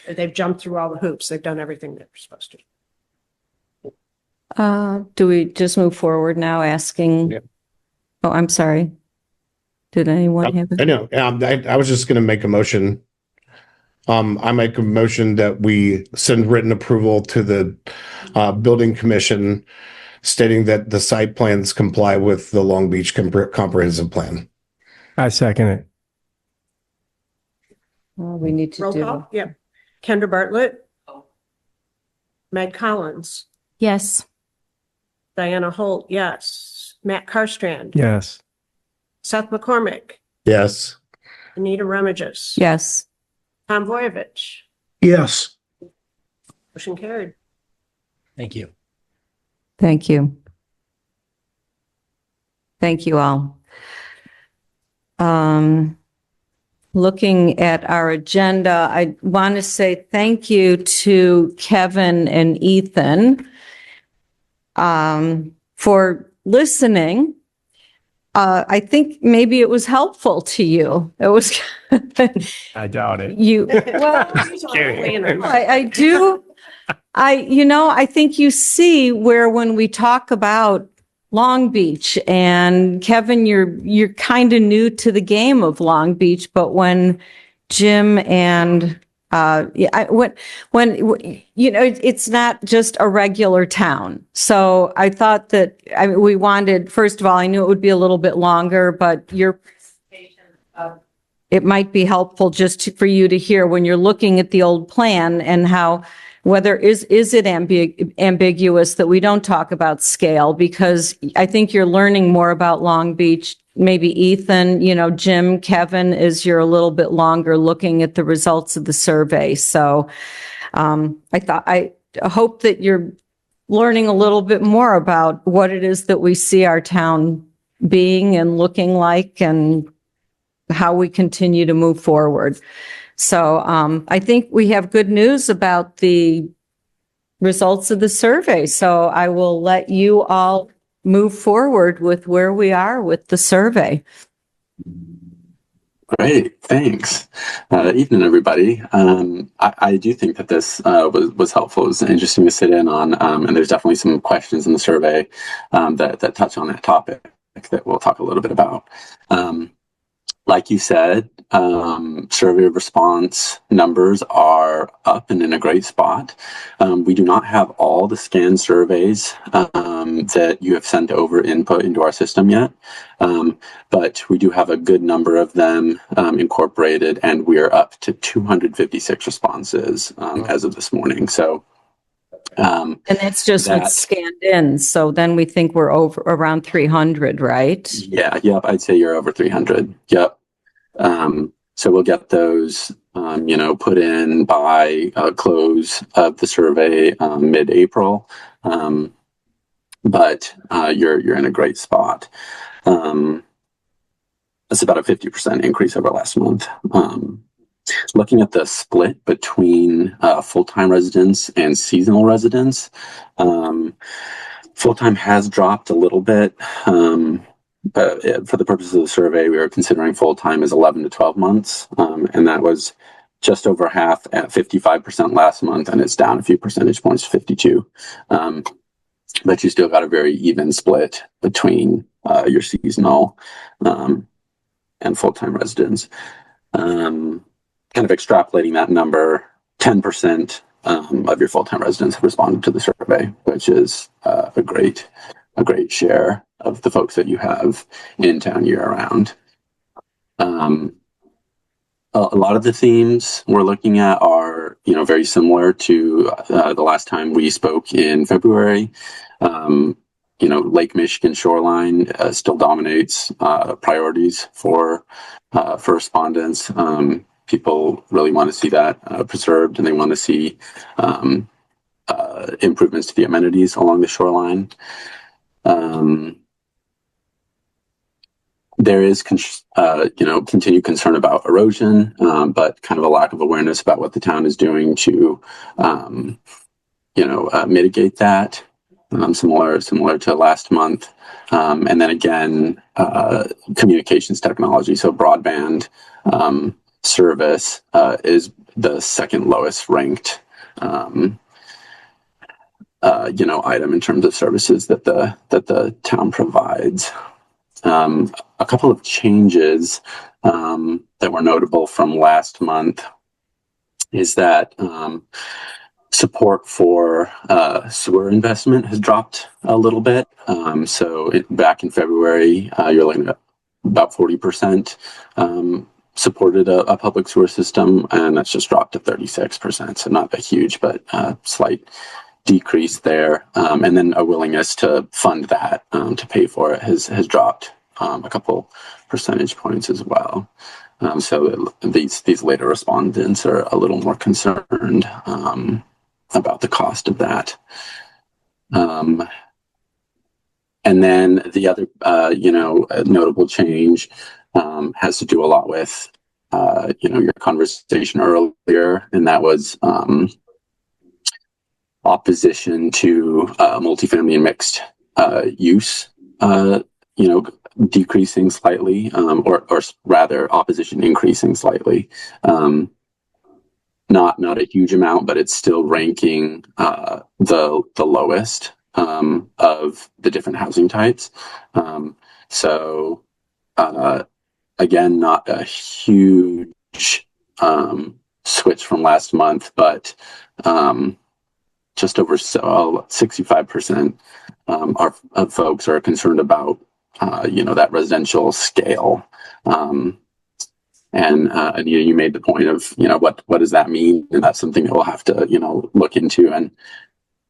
They've jumped through all the hoops. They've done everything they were supposed to. Do we just move forward now asking? Yeah. Oh, I'm sorry. Did anyone have? I know. I was just going to make a motion. I make a motion that we send written approval to the building commission stating that the site plans comply with the Long Beach comprehensive plan. I second it. Well, we need to Roll do. call? Yep. Kendra Bartlett. Meg Collins. Yes. Diana Holt, yes. Matt Carstrand. Yes. Seth McCormick. Yes. Anita Remages. Yes. Tom Voyevich. Yes. Motion carried. Thank you. Thank you. Thank you all. Looking at our agenda, I want to say thank you to Kevin and Ethan for listening. I think maybe it was helpful to you. It was I doubt it. you. Well, I do. I think you see where when we talk about Long Beach and Kevin, you're kind of new to the game of Long Beach, but when Jim and it's not just a regular town. So I thought that we wanted, first of all, I knew it would be a little bit longer, but your presentation, it might be helpful just for you to hear when you're looking at the old plan and how, whether is it ambiguous that we don't talk about scale, because I think you're learning more about Long Beach. Maybe Ethan, Jim, Kevin, as you're a little bit longer looking at the results of the survey. So I hope that you're learning a little bit more about what it is that we see our town being and looking like and how we continue to move forward. So I think we have good news about the results of the survey. So I will let you all move forward with where we are with the survey. Great, thanks. Evening, everybody. I do think that this was helpful. It was interesting to sit in on, and there's definitely some questions in the survey that touch on that topic that we'll talk a little bit about. Like you said, survey response numbers are up and in a great spot. We do not have all the scanned surveys that you have sent over input into our system yet, but we do have a good number of them incorporated, and we are up to 256 responses as of this morning. So, and that's just what's scanned in. So then we think we're over around 300, right? Yeah. Yep. I'd say you're over 300. Yep. So we'll get those, put in by close of the survey mid-April. But you're in a great spot. That's about a 50% increase over last month. Looking at the split between full-time residents and seasonal residents, full-time has dropped a little bit. But for the purposes of the survey, we are considering full-time as 11 to 12 months. And that was just over half at 55% last month, and it's down a few percentage points to 52. But you still got a very even split between your seasonal and full-time residents. Kind of extrapolating that number, 10% of your full-time residents have responded to the survey, which is a great share of the folks that you have in town year-round. A lot of the themes we're looking at are, very similar to the last time we spoke in February. Lake Michigan shoreline still dominates priorities for respondents. People really want to see that preserved, and they want to see improvements to the amenities along the shoreline. There is, continued concern about erosion, but kind of a lack of awareness about what the town is doing to, mitigate that. Similar to last month. And then again, communications technology. So broadband service is the second lowest ranked, item in terms of services that the town provides. A couple of changes that were notable from last month is that support for sewer investment has dropped a little bit. Back in February, you're looking at about 40% supported a public sewer system, and that's just dropped to 36%. So not that huge, but slight decrease there. And then a willingness to fund that, to pay for it has dropped a couple percentage points as well. So these later respondents are a little more concerned about the cost of that. And then the other, notable change has to do a lot with, your conversation earlier, and that was opposition to multifamily and mixed use, decreasing slightly, or rather opposition increasing slightly. Not a huge amount, but it's still ranking the lowest of the different housing types. Again, not a huge switch from last month, but just over 65% of folks are concerned about that residential scale. And Anita, you made the point of, what does that mean? And that's something that we'll have to, look into and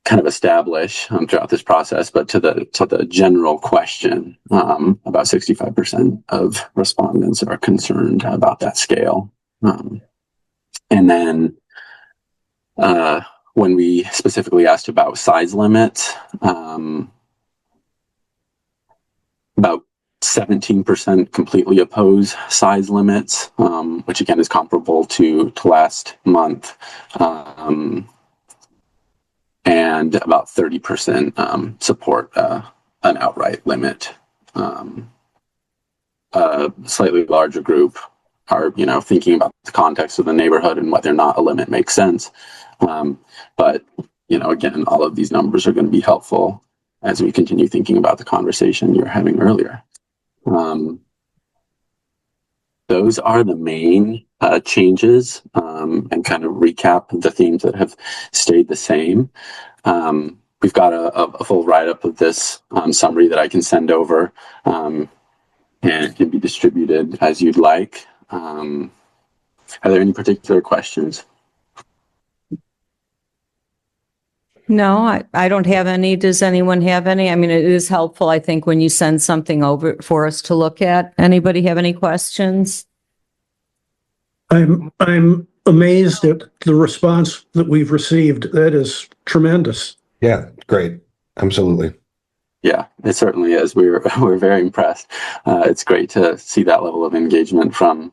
kind of establish throughout this process. But to the general question, about 65% of respondents are concerned about that scale. And then when we specifically asked about size limits, about 17% completely oppose size limits, which again is comparable to last month. And about 30% support an outright limit. A slightly larger group are, thinking about the context of the neighborhood and whether or not a limit makes sense. But, again, all of these numbers are going to be helpful as we continue thinking about the conversation you were having earlier. Those are the main changes, and kind of recap the themes that have stayed the same. We've got a full write-up of this summary that I can send over, and it can be distributed as you'd like. Are there any particular questions? No, I don't have any. Does anyone have any? I mean, it is helpful, I think, when you send something over for us to look at. Anybody have any questions? I'm amazed at the response that we've received. That is tremendous. Yeah, great. Absolutely. Yeah, it certainly is. We're very impressed. It's great to see that level of engagement from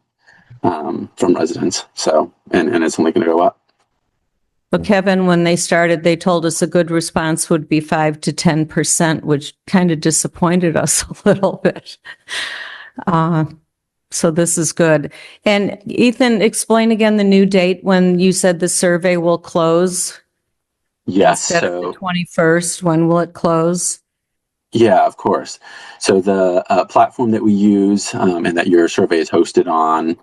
residents. So, and it's only going to go up. But Kevin, when they started, they told us a good response would be 5 to 10%, which kind of disappointed us a little bit. So this is good. And Ethan, explain again the new date when you said the survey will close. Yes. Instead of the 21st, when will it close? Yeah, of course. So the platform that we use and that your survey is hosted on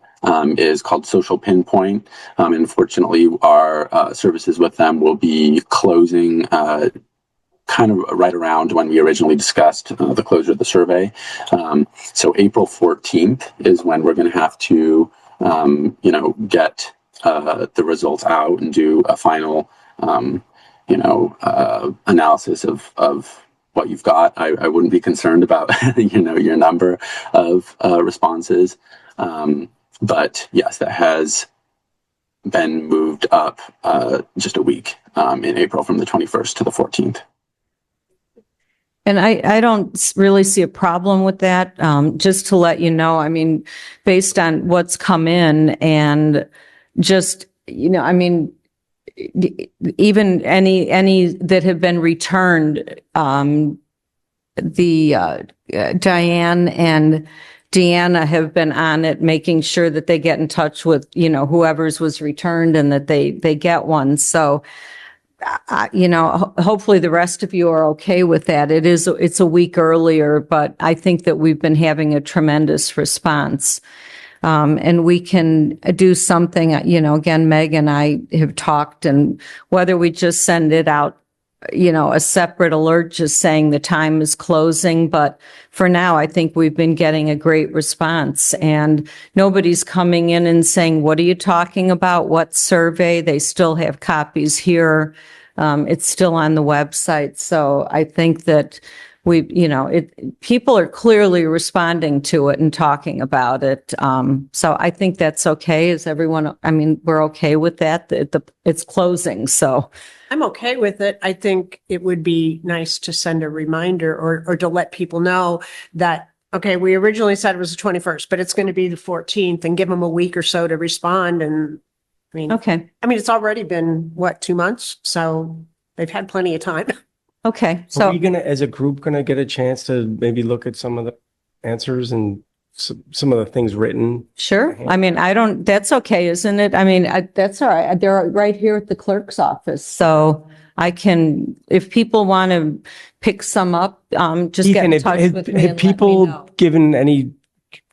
is called Social Pinpoint. Unfortunately, our services with them will be closing kind of right around when we originally discussed the closure of the survey. So April 14th is when we're going to have to, get the results out and do a final, analysis of what you've got. I wouldn't be concerned about, your number of responses. But yes, that has been moved up just a week in April from the 21st to the 14th. And I don't really see a problem with that. Just to let you know, I mean, based on what's come in and just, I mean, even any that have been returned, Diane and Deanna have been on it, making sure that they get in touch with, whoever's was returned and that they get one. So, hopefully the rest of you are okay with that. It's a week earlier, but I think that we've been having a tremendous response. And we can do something, again, Meg and I have talked, and whether we just send it out, a separate alert just saying the time is closing. But for now, I think we've been getting a great response, and nobody's coming in and saying, what are you talking about? What survey? They still have copies here. It's still on the website. So I think that people are clearly responding to it and talking about it. So I think that's okay. Is everyone, we're okay with that. It's closing. So I'm okay with it. I think it would be nice to send a reminder or to let people know that, okay, we originally said it was the 21st, but it's going to be the 14th, and give them a week or so to respond. And okay. it's already been 2 months, so they've had plenty of time. Okay. Are So we as a group, gonna get a chance to maybe look at some of the answers and some of the things written? sure. That's okay, isn't it? That's all right. They're right here at the clerk's office. So I can, if people want to pick some up, just get Ethan, in touch with me and have let me people know. given any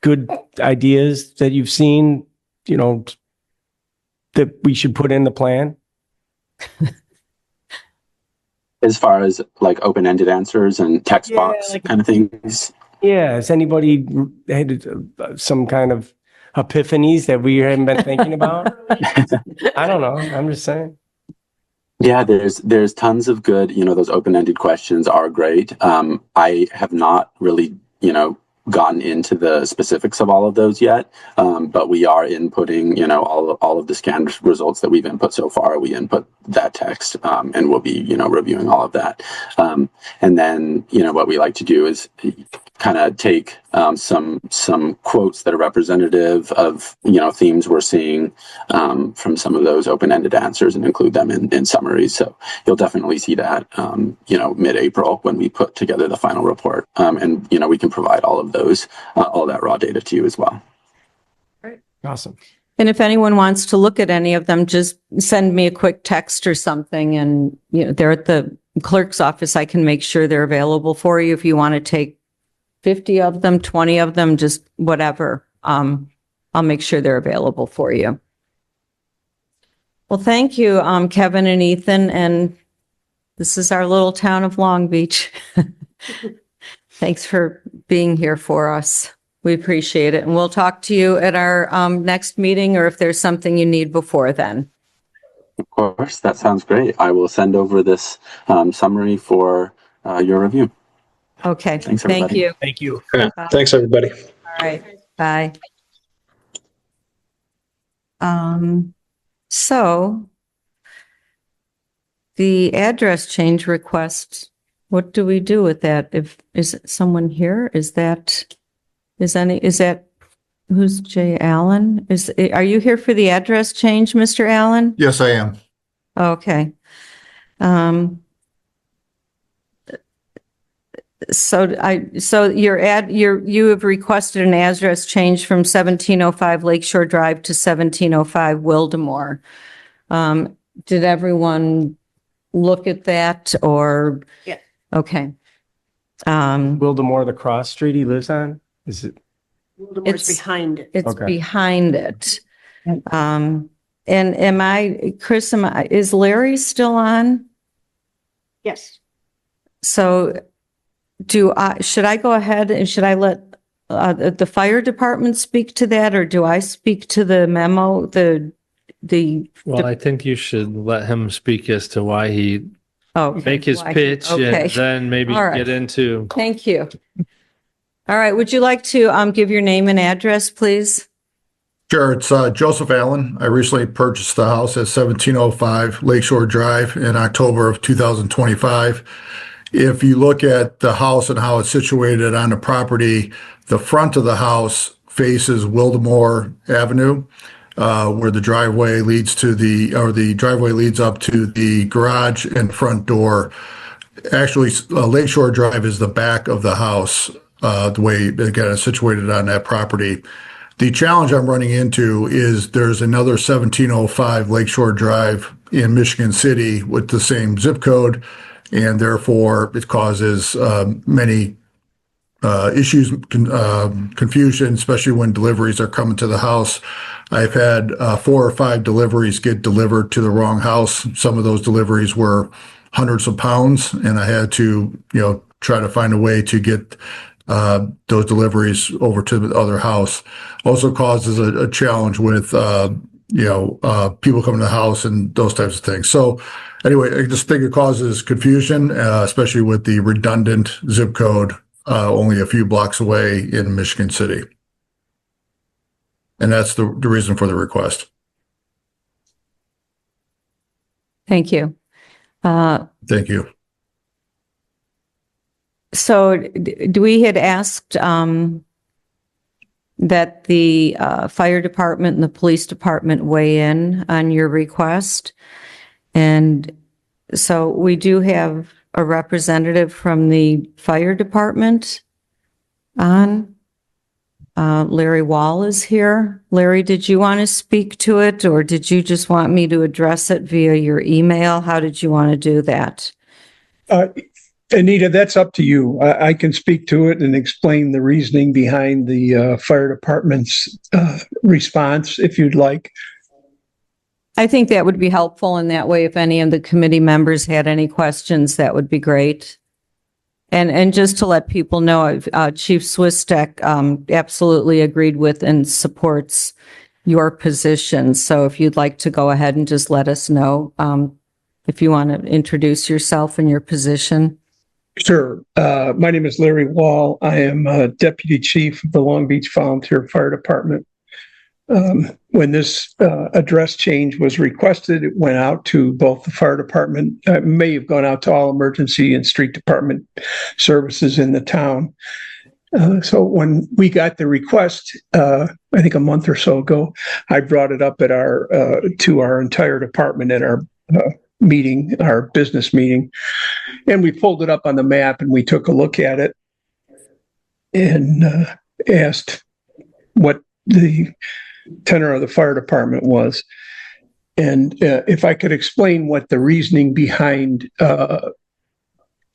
good ideas that you've seen, that we should put in the plan? As far as like open-ended answers and text box kind of things. Yeah, has anybody had some kind of epiphanies that we haven't been thinking about? I don't know. I'm just saying. Yeah, there's tons of good, those open-ended questions are great. I have not really, gotten into the specifics of all of those yet, but we are inputting, all of the scanned results that we've input so far. We input that text, and we'll be, reviewing all of that. And then, what we like to do is kind of take some quotes that are representative of, themes we're seeing from some of those open-ended answers and include them in summaries. So you'll definitely see that, mid-April when we put together the final report. And, we can provide all of those, all that raw data to you as well. Awesome. And if anyone wants to look at any of them, just send me a quick text or something. And, they're at the clerk's office. I can make sure they're available for you if you want to take 50 of them, 20 of them, just whatever. I'll make sure they're available for you. Well, thank you, Kevin and Ethan. And this is our little town of Long Beach. Thanks for being here for us. We appreciate it. And we'll talk to you at our next meeting, or if there's something you need before then. Of course, that sounds great. I will send over this summary for your review. Okay. Thanks, Thank everybody. you. Thank you. Yeah. Thanks, everybody. All right. Bye. So the address change request, what do we do with that? Is someone here? Is that who's Jay Allen? Are you here for the address change, Mr. Allen? Yes, I am. Okay. So you have requested an address change from 1705 Lakeshore Drive to 1705 Wildemore. Did everyone look at that or? Yeah. Okay. Wildemore, the cross street he lives on? Is it? It's behind it. It's Okay. behind it. And Chris, is Larry still on? Yes. So should I go ahead and should I let the fire department speak to that, or do I speak to the memo, Well, I think you should let him speak as to why he make his why he- pitch okay. and then maybe All right. get into. Thank you. All right, would you like to give your name and address, please? Sure, it's Joseph Allen. I recently purchased the house at 1705 Lakeshore Drive in October of 2025. If you look at the house and how it's situated on the property, the front of the house faces Wildemore Avenue, where the driveway leads to the driveway leads up to the garage and front door. Actually, Lakeshore Drive is the back of the house, the way, again, it's situated on that property. The challenge I'm running into is there's another 1705 Lakeshore Drive in Michigan City with the same zip code, and therefore it causes many issues, confusion, especially when deliveries are coming to the house. I've had 4 or 5 deliveries get delivered to the wrong house. Some of those deliveries were hundreds of pounds, and I had to, try to find a way to get those deliveries over to the other house. Also causes a challenge with, people coming to the house and those types of things. So anyway, I just think it causes confusion, especially with the redundant zip code, only a few blocks away in Michigan City. And that's the reason for the request. Thank you. Thank you. So we had asked that the fire department and the police department weigh in on your request. And so we do have a representative from the fire department on. Larry Wall is here. Larry, did you want to speak to it, or did you just want me to address it via your email? How did you want to do that? Anita, that's up to you. I can speak to it and explain the reasoning behind the fire department's response if you'd like. I think that would be helpful in that way. If any of the committee members had any questions, that would be great. And just to let people know, Chief Swistek absolutely agreed with and supports your position. So if you'd like to go ahead and just let us know if you want to introduce yourself and your position. Sure. My name is Larry Wall. I am Deputy Chief of the Long Beach Volunteer Fire Department. When this address change was requested, it went out to both the fire department, may have gone out to all emergency and street department services in the town. So when we got the request, I think a month or so ago, I brought it up at to our entire department at our meeting, our business meeting, and we pulled it up on the map and we took a look at it and asked what the tenor of the fire department was. And if I could explain what the reasoning behind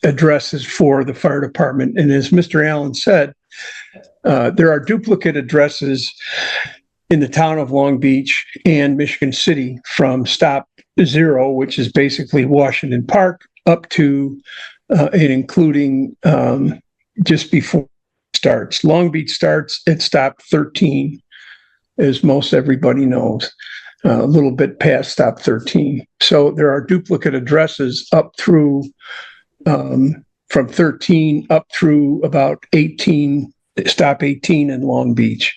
addresses for the fire department. And as Mr. Allen said, there are duplicate addresses in the town of Long Beach and Michigan City from stop 0, which is basically Washington Park, up to and including just before it starts. Long Beach starts at stop 13. As most everybody knows, a little bit past stop 13. So there are duplicate addresses up through, from 13 up through about 18, stop 18 in Long Beach.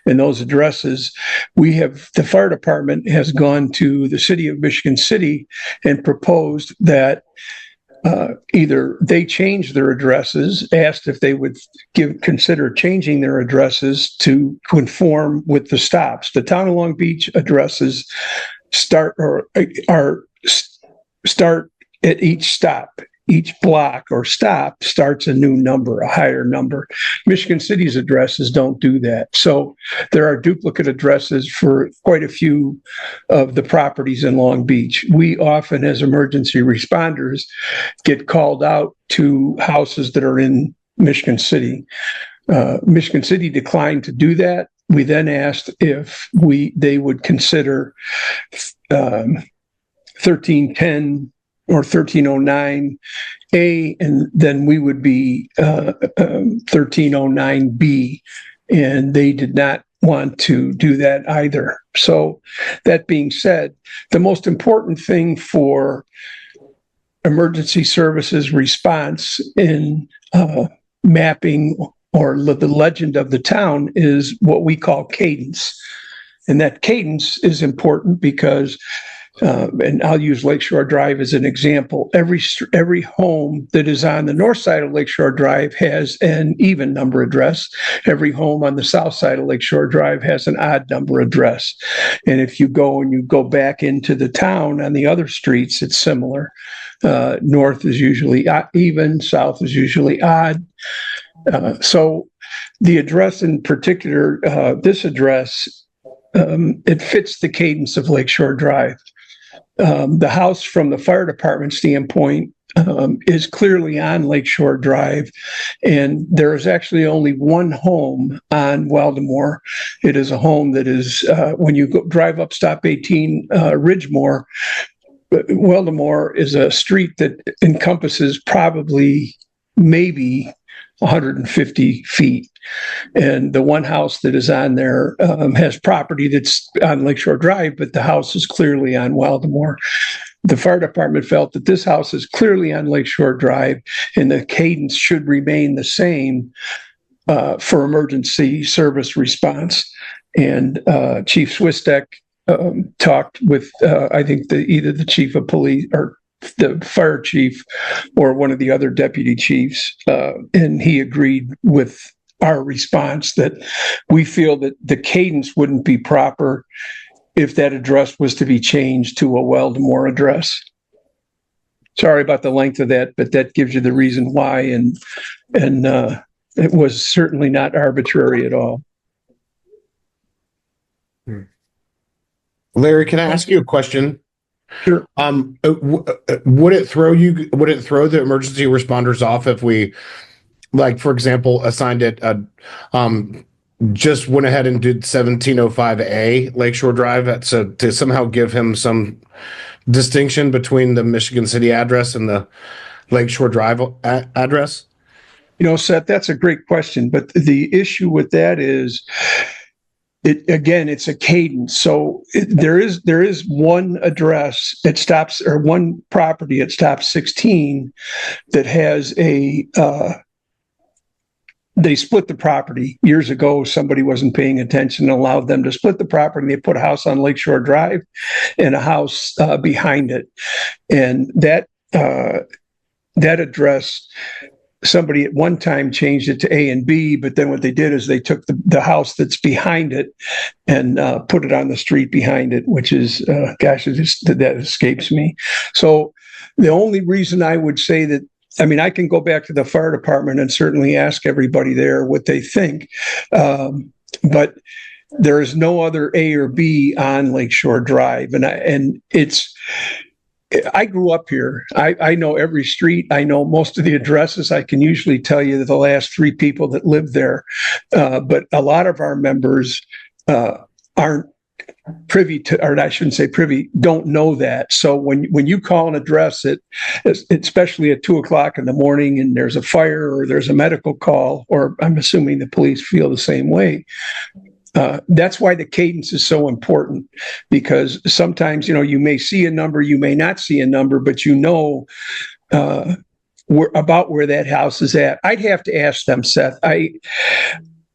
And those addresses, the fire department has gone to the city of Michigan City and proposed that either they change their addresses, asked if they would consider changing their addresses to conform with the stops. The town of Long Beach addresses start at each stop. Each block or stop starts a new number, a higher number. Michigan City's addresses don't do that. So there are duplicate addresses for quite a few of the properties in Long Beach. We often, as emergency responders, get called out to houses that are in Michigan City. Michigan City declined to do that. We then asked if they would consider 1310 or 1309A, and then we would be 1309B, and they did not want to do that either. So that being said, the most important thing for emergency services response in mapping or the legend of the town is what we call cadence. And that cadence is important because, and I'll use Lakeshore Drive as an example. Every home that is on the north side of Lakeshore Drive has an even number address. Every home on the south side of Lakeshore Drive has an odd number address. And if you go back into the town on the other streets, it's similar. North is usually even, south is usually odd. So the address in particular, this address, it fits the cadence of Lakeshore Drive. The house from the fire department standpoint is clearly on Lakeshore Drive, and there is actually only one home on Waldemore. It is a home that is, when you drive up Stop 18 Ridgemore, Waldemore is a street that encompasses probably maybe 150 feet. And the one house that is on there has property that's on Lakeshore Drive, but the house is clearly on Waldemore. The fire department felt that this house is clearly on Lakeshore Drive and the cadence should remain the same for emergency service response. And Chief Swistek talked with, I think, either the chief of police or the fire chief or one of the other deputy chiefs, and he agreed with our response that we feel that the cadence wouldn't be proper if that address was to be changed to a Waldemore address. Sorry about the length of that, but that gives you the reason why, and it was certainly not arbitrary at all. Larry, can I ask you a question? Sure. Would it throw the emergency responders off if we, like, for example, assigned it, just went ahead and did 1705A Lakeshore Drive to somehow give him some distinction between the Michigan City address and the Lakeshore Drive address? You know, Seth, that's a great question, but the issue with that is, it's a cadence. So there is one address that stops, or one property at Stop 16 that has they split the property. Years ago, somebody wasn't paying attention and allowed them to split the property. They put a house on Lakeshore Drive and a house behind it. And that address, somebody at one time changed it to A and B, but then what they did is they took the house that's behind it and put it on the street behind it, which is, that escapes me. So the only reason I would say that, I mean, I can go back to the fire department and certainly ask everybody there what they think. But there is no other A or B on Lakeshore Drive. And I grew up here. I know every street. I know most of the addresses. I can usually tell you the last 3 people that live there. But a lot of our members aren't privy to, or I shouldn't say privy, don't know that. So when you call an address, especially at 2:00 in the morning, and there's a fire or there's a medical call, or I'm assuming the police feel the same way. That's why the cadence is so important, because sometimes, you may see a number, you may not see a number, but about where that house is at. I'd have to ask them, Seth.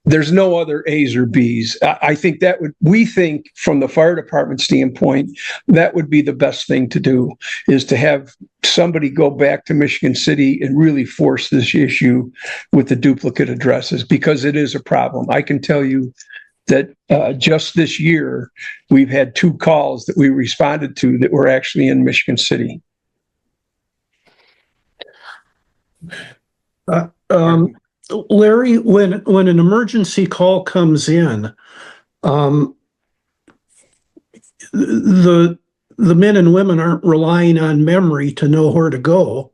There's no other A's or B's. I think we think from the fire department standpoint, that would be the best thing to do, is to have somebody go back to Michigan City and really force this issue with the duplicate addresses, because it is a problem. I can tell you that just this year, we've had 2 calls that we responded to that were actually in Michigan City. Larry, when an emergency call comes in, the men and women aren't relying on memory to know where to go.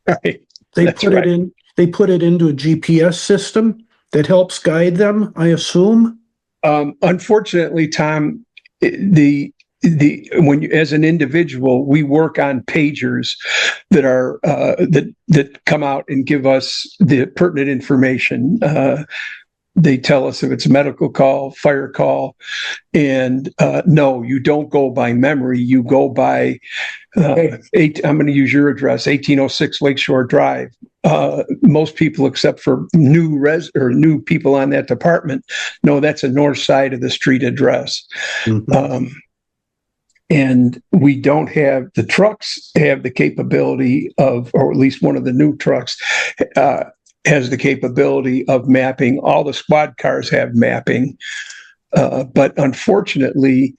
Right. They put it into a GPS system that helps guide them, I assume. Unfortunately, Tom, as an individual, we work on pagers that are that come out and give us the pertinent information. They tell us if it's a medical call, fire call, and no, you don't go by memory. You go by I'm going to use your address, 1806 Lakeshore Drive. most people, except for new people on that department, know that's a north side of the street address. And we don't have, the trucks have the capability of, or at least one of the new trucks has the capability of mapping. All the squad cars have mapping. But unfortunately,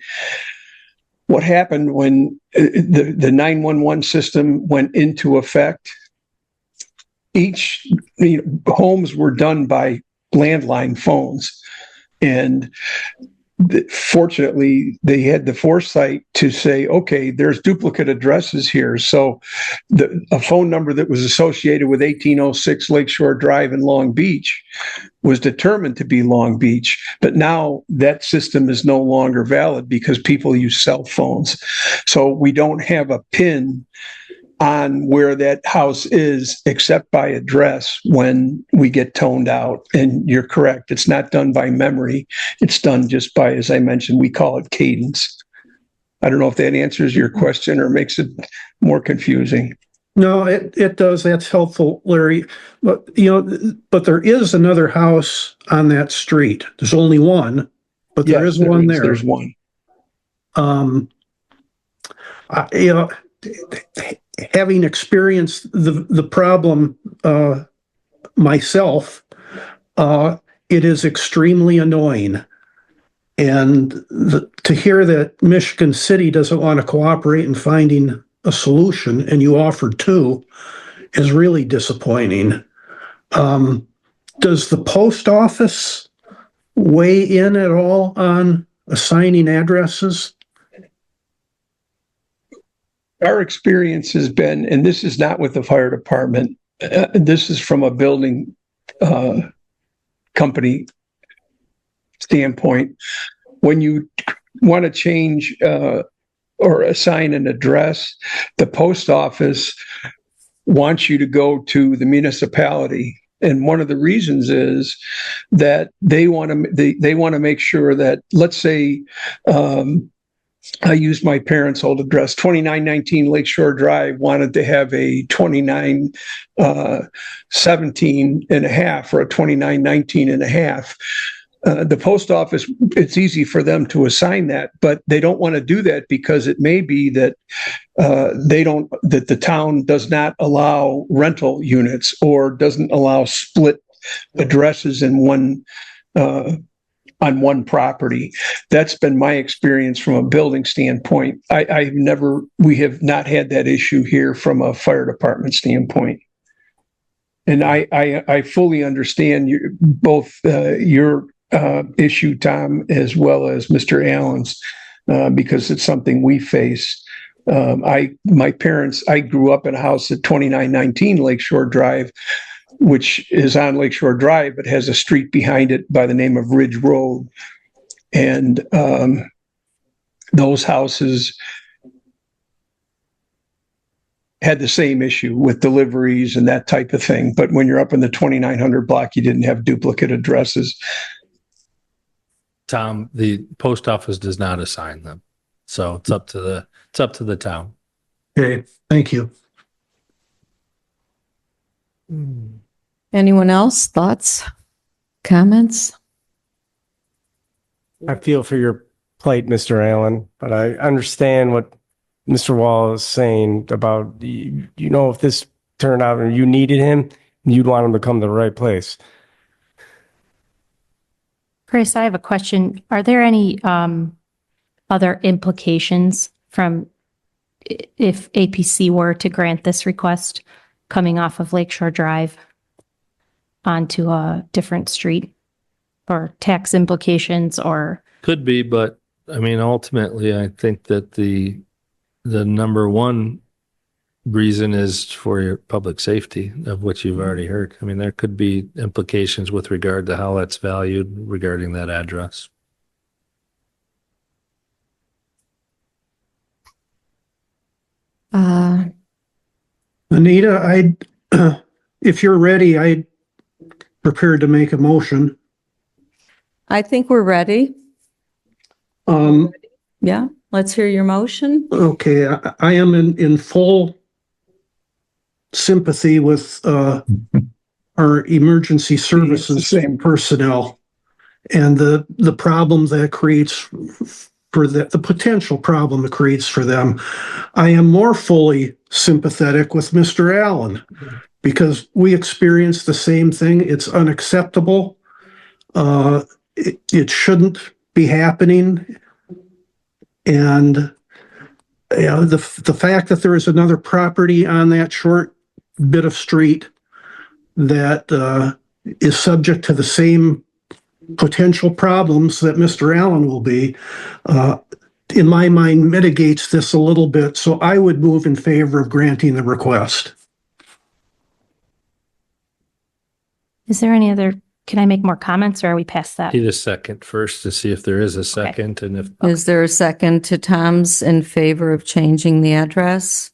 what happened when the 911 system went into effect, homes were done by landline phones. And fortunately, they had the foresight to say, okay, there's duplicate addresses here. So a phone number that was associated with 1806 Lakeshore Drive in Long Beach was determined to be Long Beach. But now that system is no longer valid because people use cell phones. So we don't have a PIN on where that house is except by address when we get toned out. And you're correct. It's not done by memory. It's done just by, as I mentioned, we call it cadence. I don't know if that answers your question or makes it more confusing. No, it does. That's helpful, Larry. But, but there is another house on that street. There's only one, but there is one there. There's one. Having experienced the problem myself, it is extremely annoying. And to hear that Michigan City doesn't want to cooperate in finding a solution, and you offered to, is really disappointing. Does the post office weigh in at all on assigning addresses? Our experience has been, and this is not with the fire department, this is from a building company standpoint. When you want to change or assign an address, the post office wants you to go to the municipality. And one of the reasons is that they want to make sure that, let's say, I used my parents' old address, 2919 Lakeshore Drive, wanted to have a 2917 and a half or a 2919 and a half. The post office, it's easy for them to assign that, but they don't want to do that because it may be that that the town does not allow rental units or doesn't allow split addresses in one on one property. That's been my experience from a building standpoint. We have not had that issue here from a fire department standpoint. And I fully understand both your issue, Tom, as well as Mr. Allen's, because it's something we face. I grew up in a house at 2919 Lakeshore Drive, which is on Lakeshore Drive, but has a street behind it by the name of Ridge Road. And those houses had the same issue with deliveries and that type of thing. But when you're up in the 2900 block, you didn't have duplicate addresses. Tom, the post office does not assign them. So it's up to the town. Okay, thank you. Anyone else? Thoughts? Comments? I feel for your plight, Mr. Allen, but I understand what Mr. Wall is saying about, if this turned out and you needed him, you'd want him to come to the right place. Chris, I have a question. Are there any other implications from if APC were to grant this request coming off of Lakeshore Drive onto a different street, or tax implications, or? Could be, but I mean, ultimately, I think that the number one reason is for your public safety, of which you've already heard. I mean, there could be implications with regard to how that's valued regarding that address. Anita, if you're ready, I'm prepared to make a motion. I think we're ready. Yeah, let's hear your motion. Okay, I am in full sympathy with, our emergency services personnel and the problem that creates for the potential problem it creates for them. I am more fully sympathetic with Mr. Allen because we experienced the same thing. It's unacceptable. It shouldn't be happening. And you know, the fact that there is another property on that short bit of street that is subject to the same potential problems that Mr. Allen will be, in my mind, mitigates this a little bit. So I would move in favor of granting the request. Is there any other, can I make more comments or are we past that? Need a second first to see if there is a second and if. Is there a second to Tom's in favor of changing the address?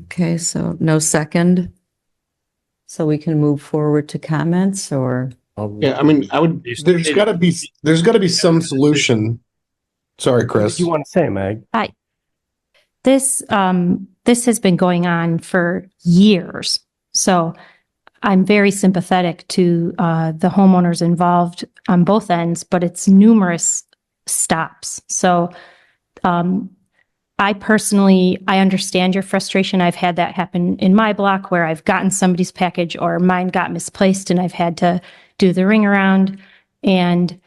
Okay, so no second. So we can move forward to comments or? Yeah, I mean, there's gotta be some solution. Sorry, What Chris. do you want to say, Meg? This has been going on for years. So I'm very sympathetic to the homeowners involved on both ends, but it's numerous stops. So I personally, I understand your frustration. I've had that happen in my block where I've gotten somebody's package or mine got misplaced and I've had to do the ring around. And,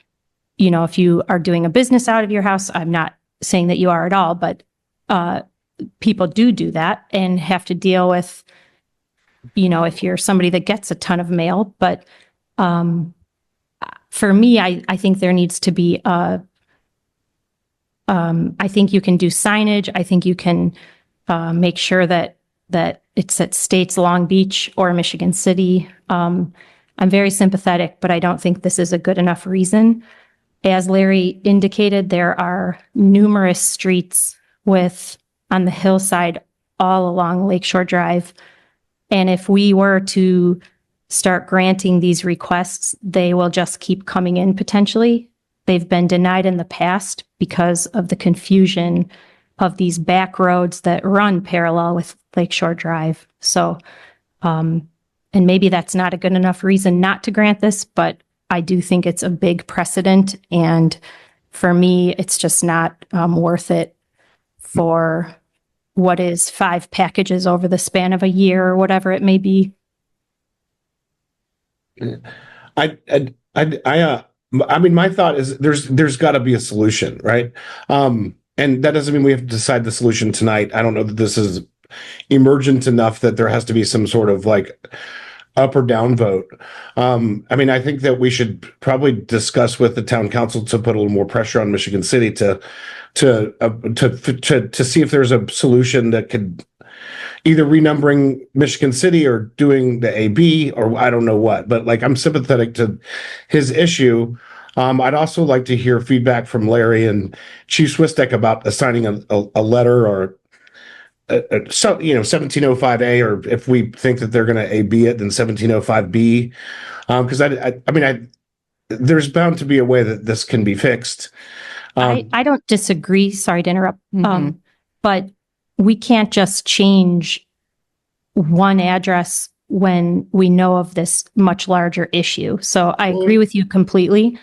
you know, if you are doing a business out of your house, I'm not saying that you are at all, but people do that and have to deal with, you know, if you're somebody that gets a ton of mail. But for me, I think there needs to be I think you can do signage. I think you can make sure that it's at States Long Beach or Michigan City. I'm very sympathetic, but I don't think this is a good enough reason. As Larry indicated, there are numerous streets on the hillside all along Lakeshore Drive. And if we were to start granting these requests, they will just keep coming in potentially. They've been denied in the past because of the confusion of these back roads that run parallel with Lakeshore Drive. So, and maybe that's not a good enough reason not to grant this, but I do think it's a big precedent. And for me, it's just not worth it for what is 5 packages over the span of a year or whatever it may be. I mean, my thought is there's got to be a solution, right? And that doesn't mean we have to decide the solution tonight. I don't know that this is emergent enough that there has to be some sort of like up or down vote. I mean, I think that we should probably discuss with the town council to put a little more pressure on Michigan City to see if there's a solution that could either renumbering Michigan City or doing the AB or I don't know what, but like I'm sympathetic to his issue. I'd also like to hear feedback from Larry and Chief Swistek about assigning a letter or so, 1705A, or if we think that they're going to AB it, then 1705B. Because I mean, there's bound to be a way that this can be fixed. I don't disagree. Sorry to interrupt. But we can't just change one address when we know of this much larger issue. So I agree with you completely.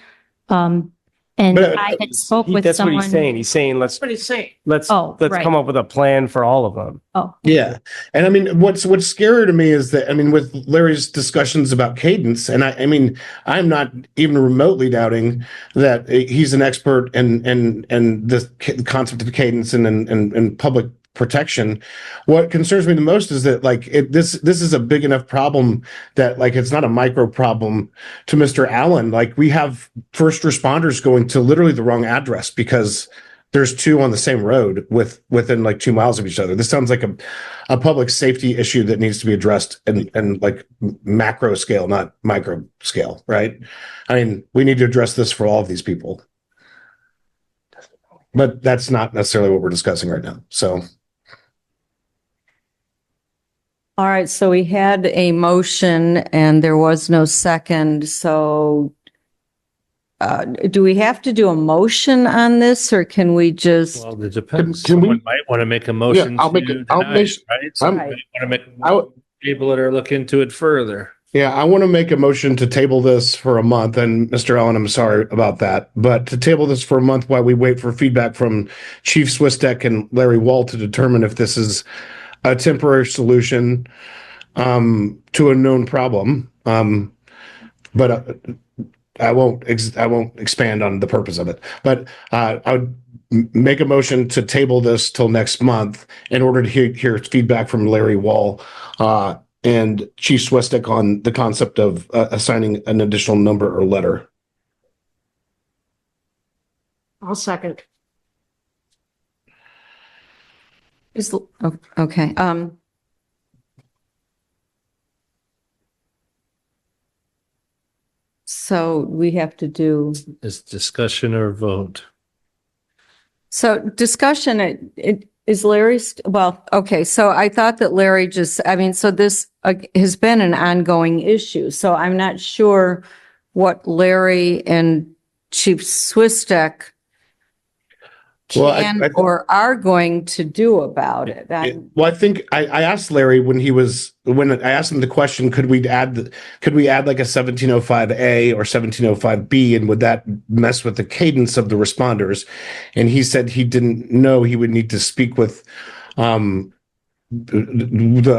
And I had spoke with That's someone. what he's saying. He's saying That's what he's saying. let's right. come up with a plan for all of them. Oh, Yeah. And I mean, what's scary to me is that, I mean, with Larry's discussions about cadence, and I mean, I'm not even remotely doubting that he's an expert and the concept of cadence and public protection. What concerns me the most is that like this is a big enough problem that like it's not a micro problem to Mr. Allen. Like we have first responders going to literally the wrong address because there's 2 on the same road within like 2 miles of each other. This sounds like a public safety issue that needs to be addressed and like macro scale, not micro scale, right? I mean, we need to address this for all of these people. But that's not necessarily what we're discussing right now. So All right, so we had a motion and there was no second, so do we have to do a motion on this or can we just? Well, it depends. Can we- Someone might want to make a motion I'll make to it- I'll deny make- it, right? I'm- Somebody want to make, I would- table it or look into it further. Yeah, I want to make a motion to table this for a month, and Mr. Allen, I'm sorry about that, but to table this for a month while we wait for feedback from Chief Swistek and Larry Wall to determine if this is a temporary solution to a known problem. But I won't expand on the purpose of it. But I would make a motion to table this till next month in order to hear feedback from Larry Wall and Chief Swistek on the concept of assigning an additional number or letter. I'll second. Okay. So we have to do, Is discussion or vote? so discussion, it is Larry, well, okay, so I thought that Larry just, I mean, so this has been an ongoing issue, so I'm not sure what Larry and Chief Swistek Well, can I- or are going to do about it. Well, I think I asked Larry when I asked him the question, could we add like a 1705A or 1705B, and would that mess with the cadence of the responders? And he said he didn't know. He would need to speak with the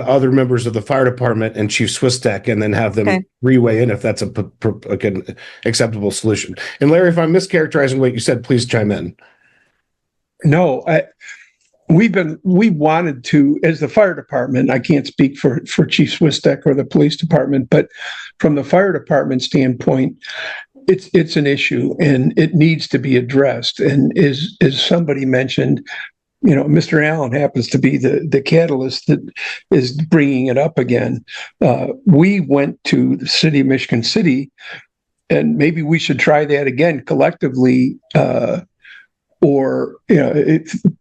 other members of the fire department and Chief Swistek, and then have them Okay. reweigh in if that's like an acceptable solution. And Larry, if I'm mischaracterizing what you said, please chime in. No, we wanted to, as the fire department, I can't speak for Chief Swistek or the police department, but from the fire department standpoint, it's an issue and it needs to be addressed. And as somebody mentioned, you know, Mr. Allen happens to be the catalyst that is bringing it up again. We went to the city of Michigan City, and maybe we should try that again collectively. Or, you know,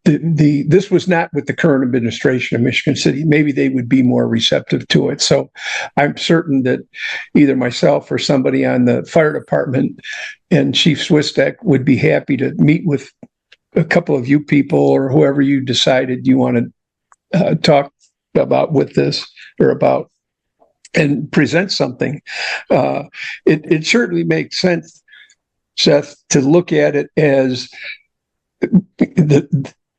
this was not with the current administration of Michigan City. Maybe they would be more receptive to it. So I'm certain that either myself or somebody on the fire department and Chief Swistek would be happy to meet with a couple of you people or whoever you decided you want to talk about with this or about and present something. It certainly makes sense, Seth, to look at it as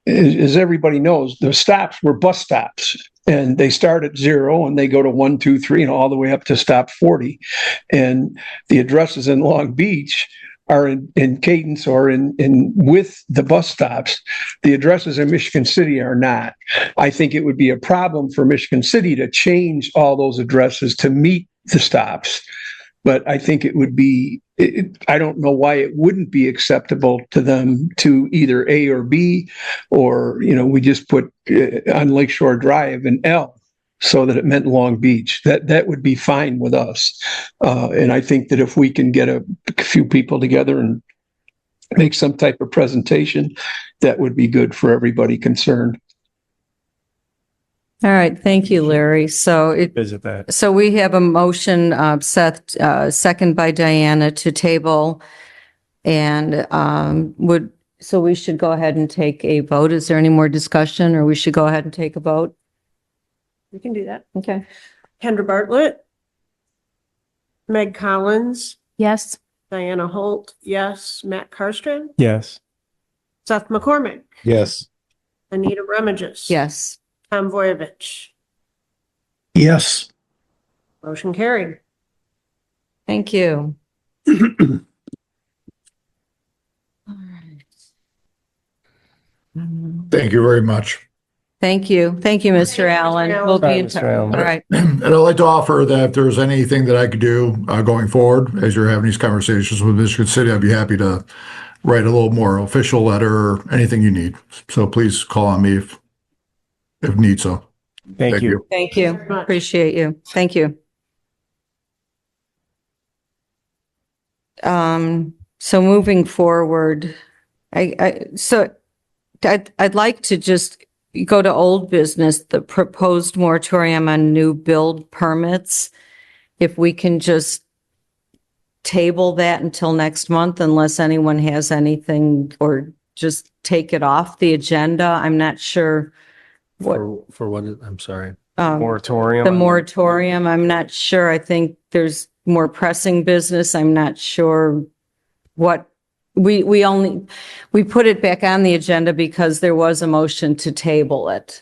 as everybody knows, the stops were bus stops, and they start at 0 and they go to 1, 2, 3, and all the way up to stop 40. And the addresses in Long Beach are in cadence or in with the bus stops. The addresses in Michigan City are not. I think it would be a problem for Michigan City to change all those addresses to meet the stops. But I think it would be, I don't know why it wouldn't be acceptable to them to either A or B, or, you know, we just put on Lakeshore Drive an L so that it meant Long Beach. That would be fine with us. And I think that if we can get a few people together and make some type of presentation, that would be good for everybody concerned. All right, thank you, Larry. So Visit that. so we have a motion, Seth, second by Diana, to table. And so we should go ahead and take a vote. Is there any more discussion, or we should go ahead and take a vote? We can do that. Okay. Kendra Bartlett, Meg Collins, Yes. Diana Holt, yes. Matt Karstrom, Yes. Seth McCormick, Yes. Anita Remages. Yes. Tom Voyevich. Yes. Motion carried. Thank you. Thank you very much. Thank you. Thank you, Mr. Allen. We'll be in touch. Mr. Allen. All right. And I'd like to offer that if there's anything that I could do going forward, as you're having these conversations with Michigan City, I'd be happy to write a little more official letter or anything you need. So please call on me if need so. Thank you. Thank you. much. Appreciate you. Thank you. So moving forward, I'd like to just go to old business, the proposed moratorium on new build permits. If we can just table that until next month unless anyone has anything, or just take it off the agenda. I'm not sure what, For what, I'm sorry. Moratorium. the moratorium. I'm not sure. I think there's more pressing business. I'm not sure what, we put it back on the agenda because there was a motion to table it.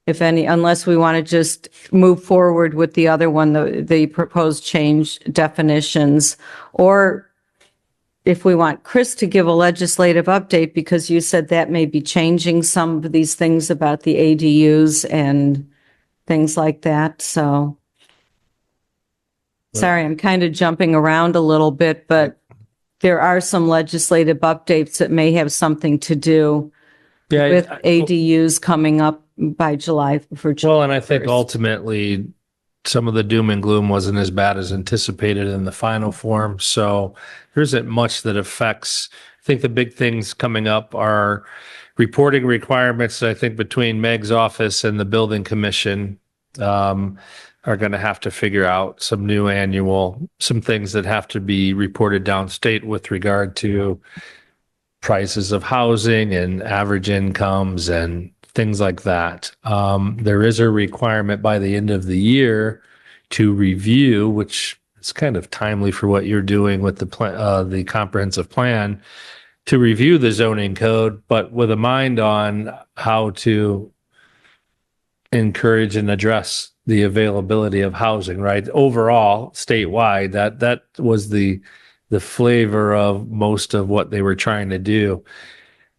If any, unless we want to just move forward with the other one, the proposed change definitions, or if we want Chris to give a legislative update, because you said that may be changing some of these things about the ADUs and things like that, so. Sorry, I'm kind of jumping around a little bit, but there are some legislative updates that may have something to do with ADUs coming up by July for July. Well, and I think 1st. ultimately some of the doom and gloom wasn't as bad as anticipated in the final form. So there isn't much that affects. I think the big things coming up are reporting requirements. I think between Meg's office and the building commission are going to have to figure out some new some things that have to be reported downstate with regard to prices of housing and average incomes and things like that. There is a requirement by the end of the year to review, which is kind of timely for what you're doing with the comprehensive plan, to review the zoning code, but with a mind on how to encourage and address the availability of housing, right? Overall, statewide, that was the flavor of most of what they were trying to do.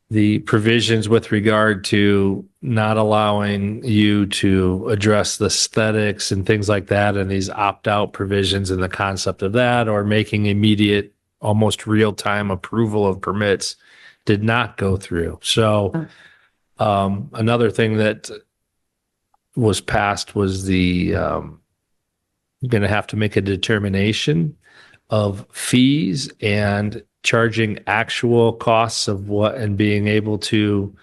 The provisions with regard to not allowing you to address the aesthetics and things like that, and these opt-out provisions and the concept of that, or making immediate, almost real-time approval of permits, did not go through. So another thing that was passed was you're going to have to make a determination of fees and charging actual costs of what, and being able to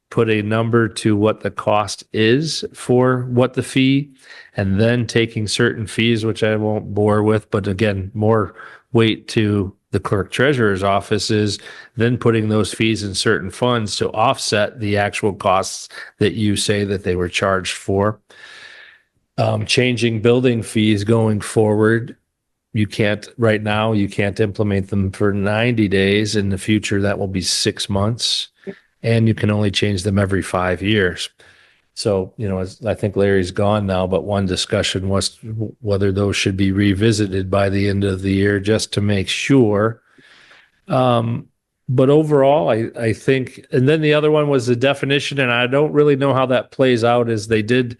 put a number to what the cost is for what the fee, and then taking certain fees, which I won't bore with, but again, more weight to the clerk treasurer's office, is then putting those fees in certain funds to offset the actual costs that you say that they were charged for. Changing building fees going forward. You can't, right now, you can't implement them for 90 days. In the future, that will be 6 months. And you can only change them every 5 years. So, I think Larry's gone now, but one discussion was whether those should be revisited by the end of the year just to make sure. But overall, I think, and then the other one was the definition, and I don't really know how that plays out, is they did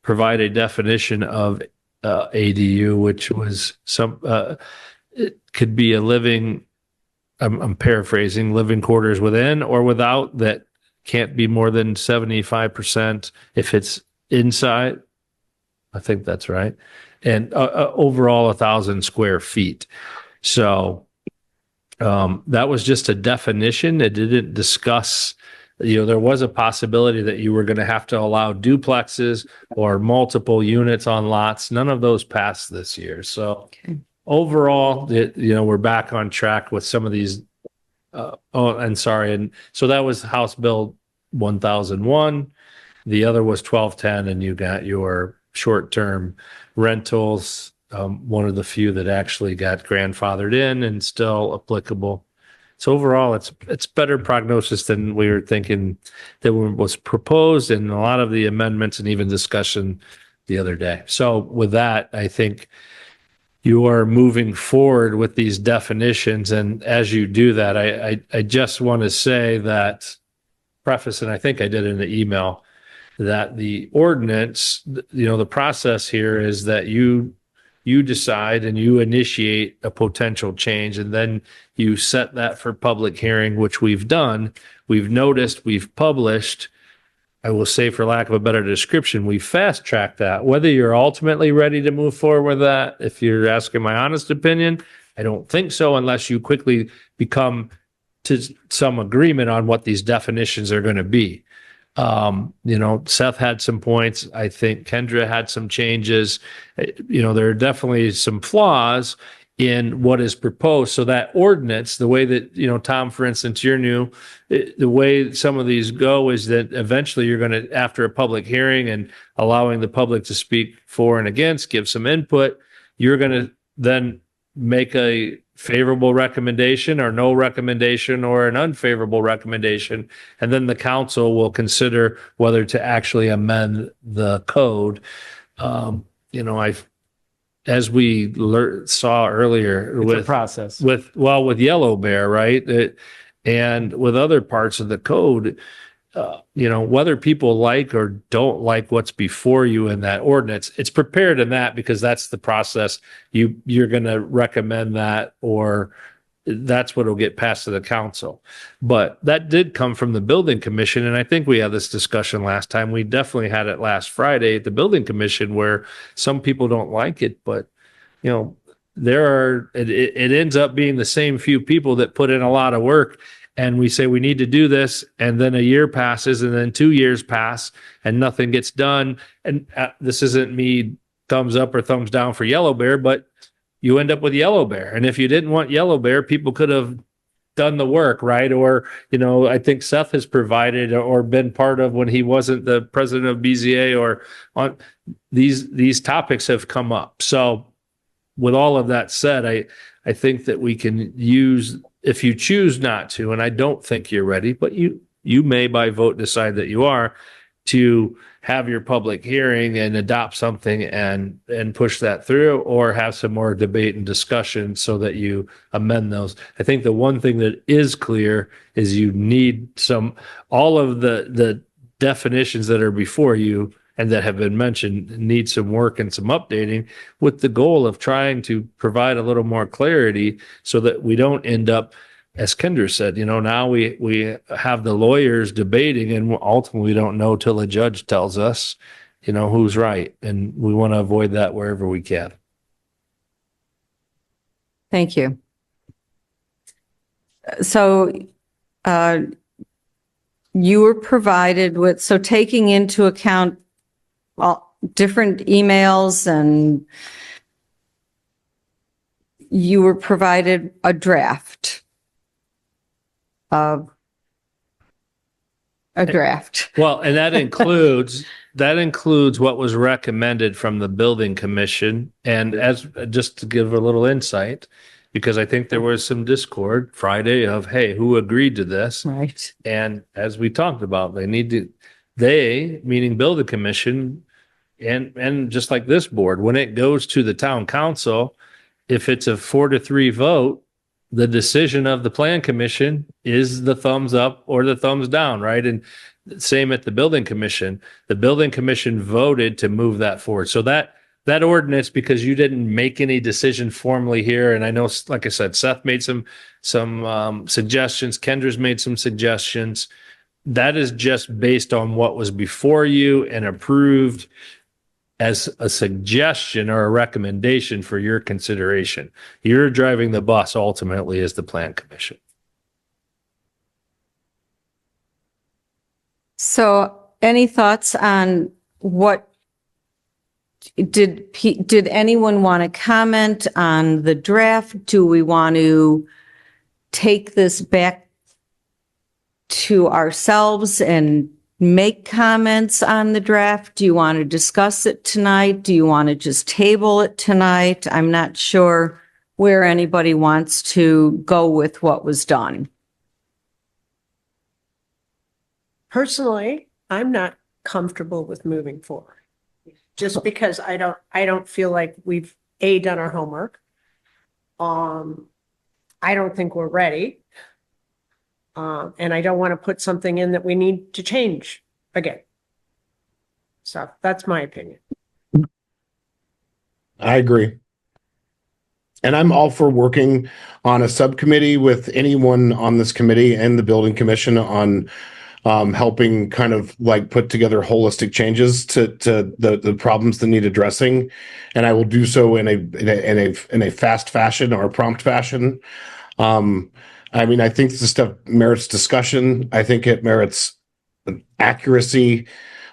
provide a definition of ADU, which was it could be a living, I'm paraphrasing, living quarters within or without, that can't be more than 75% if it's inside. I think that's right. And overall 1,000 square feet. So that was just a definition. It didn't discuss, there was a possibility that you were going to have to allow duplexes or multiple units on lots. None of those passed this year. So overall, we're back on track with some of these. And so that was House Bill 1001. The other was 1210, and you got your short-term rentals, one of the few that actually got grandfathered in and still applicable. So overall, it's better prognosis than we were thinking that was proposed, and a lot of the amendments and even discussion the other day. So with that, I think you are moving forward with these definitions. And as you do that, I just want to say that, preface, and I think I did in the email, that the ordinance, the process here is that you decide and you initiate a potential change, and then you set that for public hearing, which we've done. We've noticed, we've published. I will say, for lack of a better description, we fast tracked that. Whether you're ultimately ready to move forward with that, if you're asking my honest opinion, I don't think so, unless you quickly become to some agreement on what these definitions are going to be. Seth had some points. I think Kendra had some changes. There are definitely some flaws in what is proposed. So that ordinance, the way that, Tom, for instance, you're new, the way some of these go is that eventually you're going to, after a public hearing and allowing the public to speak for and against, give some input, you're going to then make a favorable recommendation or no recommendation or an unfavorable recommendation. And then the council will consider whether to actually amend the code. As we saw earlier It's a with process. with Yellow Bear, right? And with other parts of the code, whether people like or don't like what's before you in that ordinance, it's prepared in that because that's the process. You're going to recommend that, or that's what will get passed to the council. But that did come from the building commission. And I think we had this discussion last time. We definitely had it last Friday at the building commission where some people don't like it, but it ends up being the same few people that put in a lot of work. And we say we need to do this, and then a year passes, and then 2 years pass, and nothing gets done. And this isn't me thumbs up or thumbs down for Yellow Bear, but you end up with Yellow Bear. And if you didn't want Yellow Bear, people could have done the work, right? Or, I think Seth has provided or been part of when he wasn't the president of BZA, or on these topics have come up. So with all of that said, I think that we can use, if you choose not to, and I don't think you're ready, but you may by vote decide that you are, to have your public hearing and adopt something and push that through, or have some more debate and discussion so that you amend those. I think the one thing that is clear is you need all of the definitions that are before you and that have been mentioned need some work and some updating, with the goal of trying to provide a little more clarity so that we don't end up, as Kendra said, now we have the lawyers debating, and ultimately we don't know till a judge tells us, who's right. And we want to avoid that wherever we can. Thank you. So, you were provided with, so taking into account all different emails, and you were provided a draft of a draft. Well, and that includes what was recommended from the building commission. And as just to give a little insight, because I think there was some discord Friday of, hey, who agreed to this? Right. And as we talked about, they, meaning building commission, and just like this board, when it goes to the town council, if it's a 4-3 vote, the decision of the plan commission is the thumbs up or the thumbs down, right? And same at the building commission. The building commission voted to move that forward. So that ordinance, because you didn't make any decision formally here, and I know, like I said, Seth made some suggestions, Kendra's made some suggestions. That is just based on what was before you and approved as a suggestion or a recommendation for your consideration. You're driving the bus ultimately as the plan commission. So any thoughts on what did anyone want to comment on the draft? Do we want to take this back to ourselves and make comments on the draft? Do you want to discuss it tonight? Do you want to just table it tonight? I'm not sure where anybody wants to go with what was done. Personally, I'm not comfortable with moving forward. Just because I don't feel like we've done our homework. I don't think we're ready. And I don't want to put something in that we need to change again. So that's my opinion. I agree. And I'm all for working on a subcommittee with anyone on this committee and the building commission on helping kind of like put together holistic changes to the problems that need addressing. And I will do so in a fast fashion or a prompt fashion. I mean, I think this stuff merits discussion. I think it merits accuracy.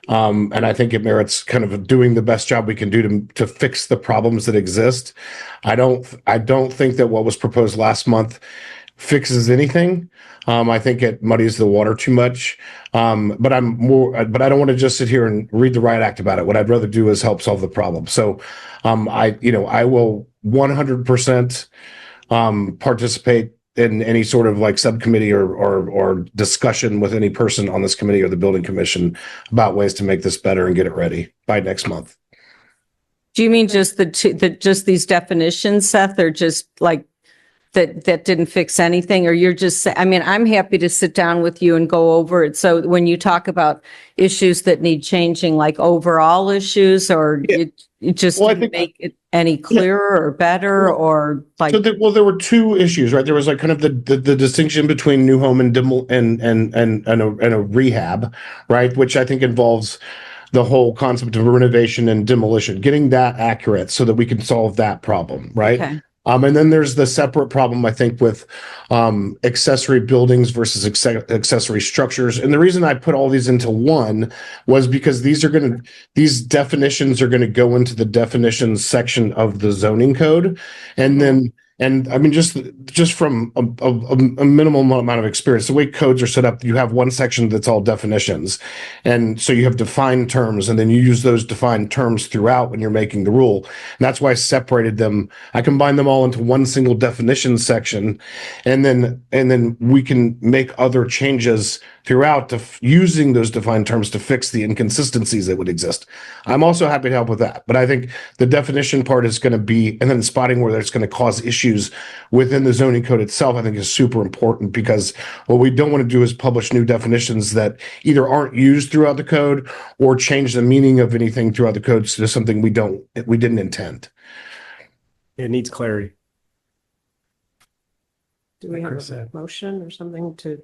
And I think it merits kind of doing the best job we can do to fix the problems that exist. I don't think that what was proposed last month fixes anything. I think it muddies the water too much. But I don't want to just sit here and read the riot act about it. What I'd rather do is help solve the problem. So, I will 100% participate in any sort of like subcommittee or discussion with any person on this committee or the building commission about ways to make this better and get it ready by next month. Do you mean just just these definitions, Seth, or just like that didn't fix anything? Or you're just, I mean, I'm happy to sit down with you and go over it. So when you talk about issues that need changing, like overall issues, or it just didn't make it any clearer or better, or like. So there were two issues, right? There was like kind of the distinction between new home and a rehab, right? Which I think involves the whole concept of renovation and demolition, getting that accurate so that we can solve that problem, right? Okay. And then there's the separate problem, I think, with accessory buildings versus accessory structures. And the reason I put all these into one was because these definitions are going to go into the definitions section of the zoning code. And I mean, just from a minimal amount of experience, the way codes are set up, you have one section that's all definitions. And so you have defined terms, and then you use those defined terms throughout when you're making the rule. And that's why I separated them. I combined them all into one single definition section. And then we can make other changes throughout using those defined terms to fix the inconsistencies that would exist. I'm also happy to help with that. But I think the definition part is going to be, and then spotting where there's going to cause issues within the zoning code itself, I think is super important, because what we don't want to do is publish new definitions that either aren't used throughout the code or change the meaning of anything throughout the code to something we didn't intend. It needs clarity. Do we have a motion or something to?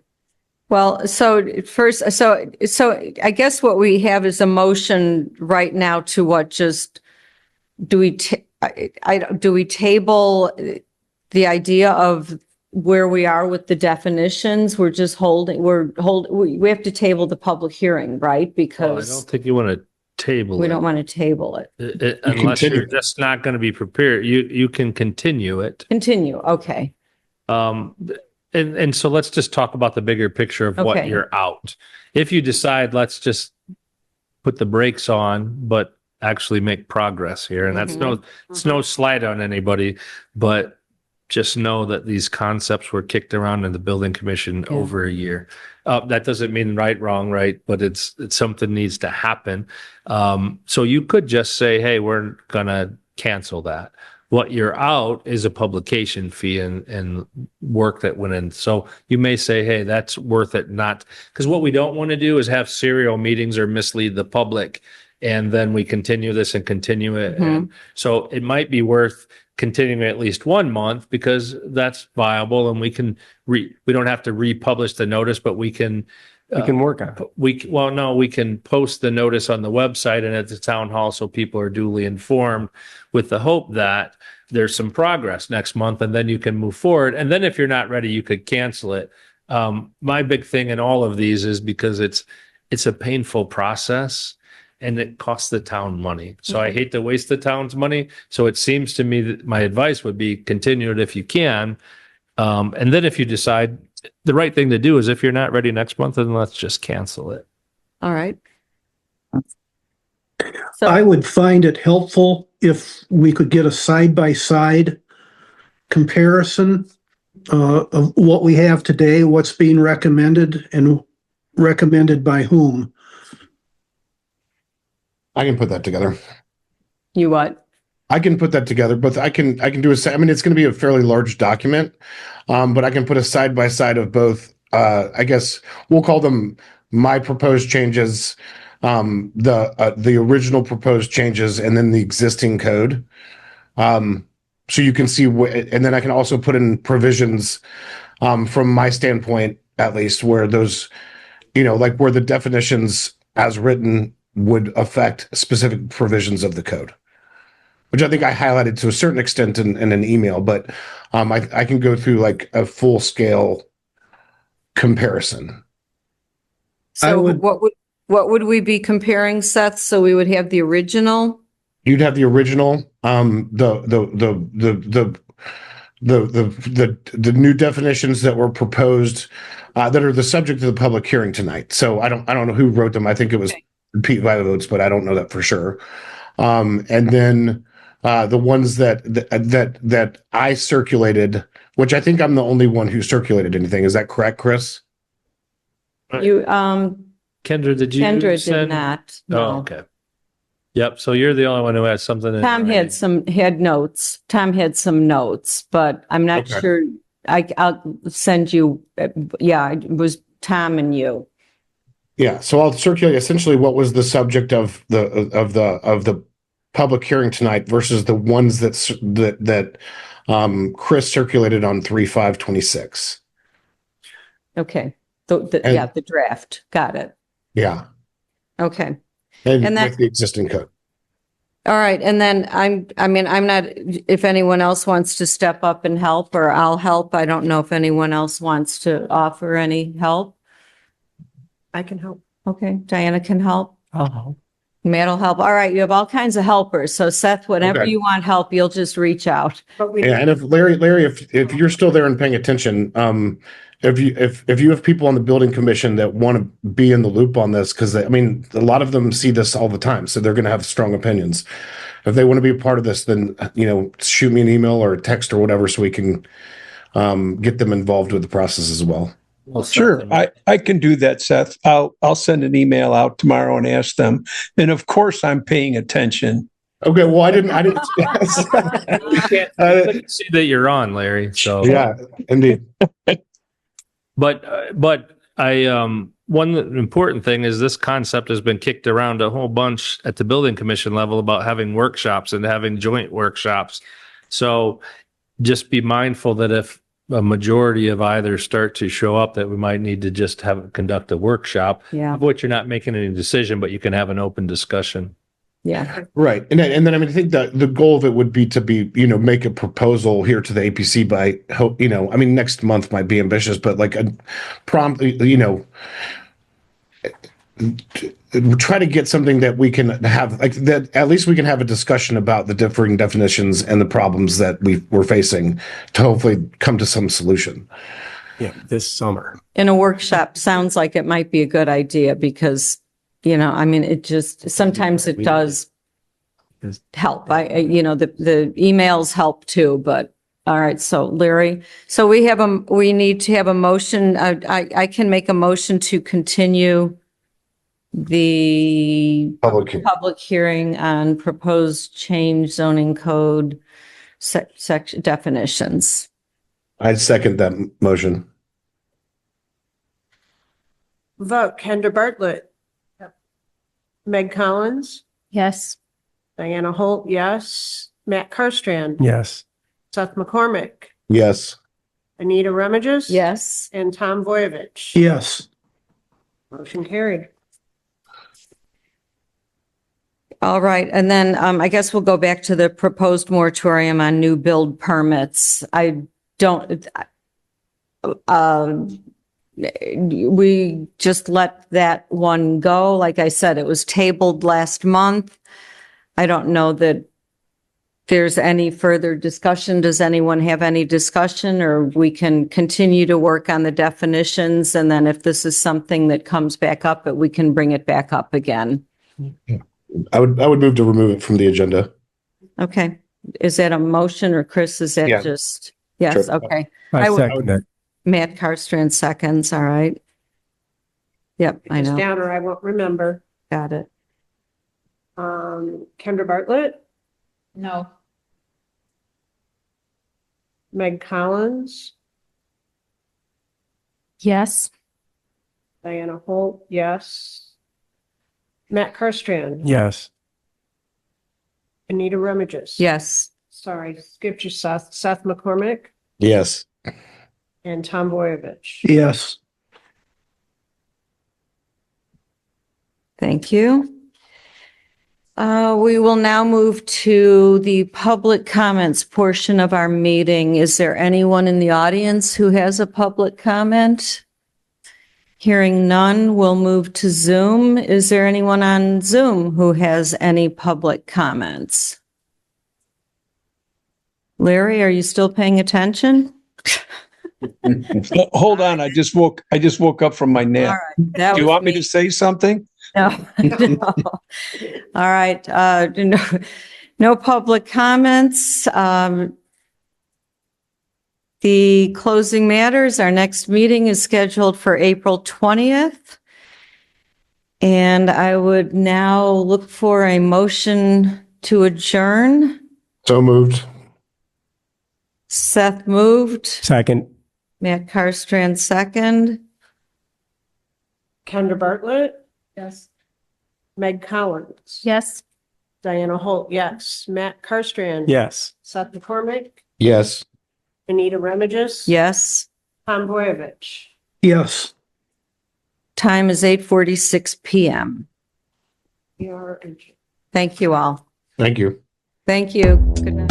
Well, so first, so I guess what we have is a motion right now to what, just, do we table the idea of where we are with the definitions? We're just we have to table the public hearing, right? Well, I Because don't think you want to table we it. don't want to table it. Unless continue. you're just not going to be prepared. You can continue it. Continue, okay. And so let's just talk about the bigger picture of what Okay. you're out. If you decide, let's just put the brakes on, but actually make progress here. And that's it's no slight on anybody, but just know that these concepts were kicked around in the building commission over a year. That doesn't mean right, wrong, right, but it's something needs to happen. So you could just say, hey, we're gonna cancel that. What you're out is a publication fee and work that went in. So you may say, hey, that's worth it. Not because what we don't want to do is have serial meetings or mislead the public. And then we continue this and continue it. And so it might be worth continuing at least 1 month, because that's viable, and we don't have to republish the notice, but we can work on it. we can post the notice on the website and at the town hall so people are duly informed, with the hope that there's some progress next month, and then you can move forward. And then if you're not ready, you could cancel it. My big thing in all of these is because it's a painful process and it costs the town money. So I hate to waste the town's money. So it seems to me that my advice would be continue it if you can. And then if you decide, the right thing to do is, if you're not ready next month, then let's just cancel it. All right. I would find it helpful if we could get a side-by-side comparison of what we have today, what's being recommended, and recommended by whom. I can put that together. You what? I can put that together, but I can do I mean, it's going to be a fairly large document, but I can put a side by side of both. I guess we'll call them my proposed changes, the original proposed changes, and then the existing code. So you can see, and then I can also put in provisions from my standpoint, at least, where those, like where the definitions as written would affect specific provisions of the code, which I think I highlighted to a certain extent in an email, but I can go through like a full scale comparison. So would- what would we be comparing, Seth? So we would have the original? You'd have the original, the new definitions that were proposed, that are the subject of the public hearing tonight. So I don't know who wrote them. I think it was Pete Votes, but I don't know that for sure. And then the ones that I circulated, which I think I'm the only one who circulated anything. Is that correct, Chris? You, Kendra, did you Kendra did send? not. Oh, No. okay. Yep. So you're the only one who has something. in Tom writing. had notes. Tom had some notes, but I'm not Okay. sure. I'll send you, yeah, it was Tom and you. Yeah. So I'll circulate essentially what was the subject of the public hearing tonight versus the ones that Chris circulated on 3/5/26. Okay. And- Yeah, the draft. Got it. Yeah. Okay. And And that- with the existing code. All right. And then I'm not, if anyone else wants to step up and help, or I'll help. I don't know if anyone else wants to offer any help. I can help. Okay. Diana can help. I'll help. Matt will help. All right. You have all kinds of helpers. So Seth, whenever Okay. you want help, you'll just reach out. But we, Yeah, and if Larry, if you're still there and paying attention, if you have people on the building commission that want to be in the loop on this, because I mean, a lot of them see this all the time, so they're going to have strong opinions. If they want to be a part of this, then shoot me an email or a text or whatever, so we can get them involved with the process as well. Sure, I can do that, Seth. I'll send an email out tomorrow and ask them. And of course, I'm paying attention. Okay, well, I didn't. You can't see that you're on, Larry. So Yeah, indeed. But one important thing is this concept has been kicked around a whole bunch at the building commission level about having workshops and having joint workshops. So just be mindful that if a majority of either start to show up, that we might need to just conduct a workshop, Yeah. of which you're not making any decision, but you can have an open discussion. Yeah. Right. And then I mean, I think that the goal of it would be to make a proposal here to the APC by next month might be ambitious, but like a prompt, try to get something that we can have, like that, at least we can have a discussion about the differing definitions and the problems that we're facing to hopefully come to some solution. Yeah, this summer. In a workshop sounds like it might be a good idea because, it just, sometimes it does help. The emails help too, but all right. So Larry, so we need to have a motion. I can make a motion to continue the public hearing on proposed change zoning code section definitions. I'd second that motion. vote Kendra Bartlett. Meg Collins, Yes. Diana Holt, yes. Matt Carstrand, Yes. Seth McCormick, Yes. Anita Remages. Yes. And Tom Voyevich. Yes. Motion carried. All right. And then I guess we'll go back to the proposed moratorium on new build permits. We just let that one go. Like I said, it was tabled last month. I don't know that there's any further discussion. Does anyone have any discussion, or we can continue to work on the definitions? And then if this is something that comes back up, we can bring it back up again. I would move to remove it from the agenda. Okay. Is that a motion, or Chris, is that Yeah. just? Yes. Sure. Okay. I would- second it. Matt Carstrand seconds. All right. Yep, I It's know. down or I won't remember. Got it. Kendra Bartlett, No. Meg Collins, Yes. Diana Holt, yes. Matt Carstrand, Yes. Anita Remages. Yes. Sorry, skipped you, Seth. Seth McCormick Yes. and Tom Voyevich. Yes. Thank you. We will now move to the public comments portion of our meeting. Is there anyone in the audience who has a public comment? Hearing none, we'll move to Zoom. Is there anyone on Zoom who has any public comments? Larry, are you still paying attention? Hold on, I just woke up from my All nap. right. That Do you was want me to say something? No. No. All right, no public comments. The closing matters, our next meeting is scheduled for April 20th. And I would now look for a motion to adjourn. So moved. Seth moved, Second. Matt Carstrand second. Kendra Bartlett, Yes. Meg Collins. Yes. Diana Holt, yes. Matt Carstrand. Yes. Seth McCormick, Yes. Anita Remigis. Yes, Tom Boyovich. Yes. time is 8:46 PM. We are adjourned. Thank you all. Thank you. Thank you. Good night.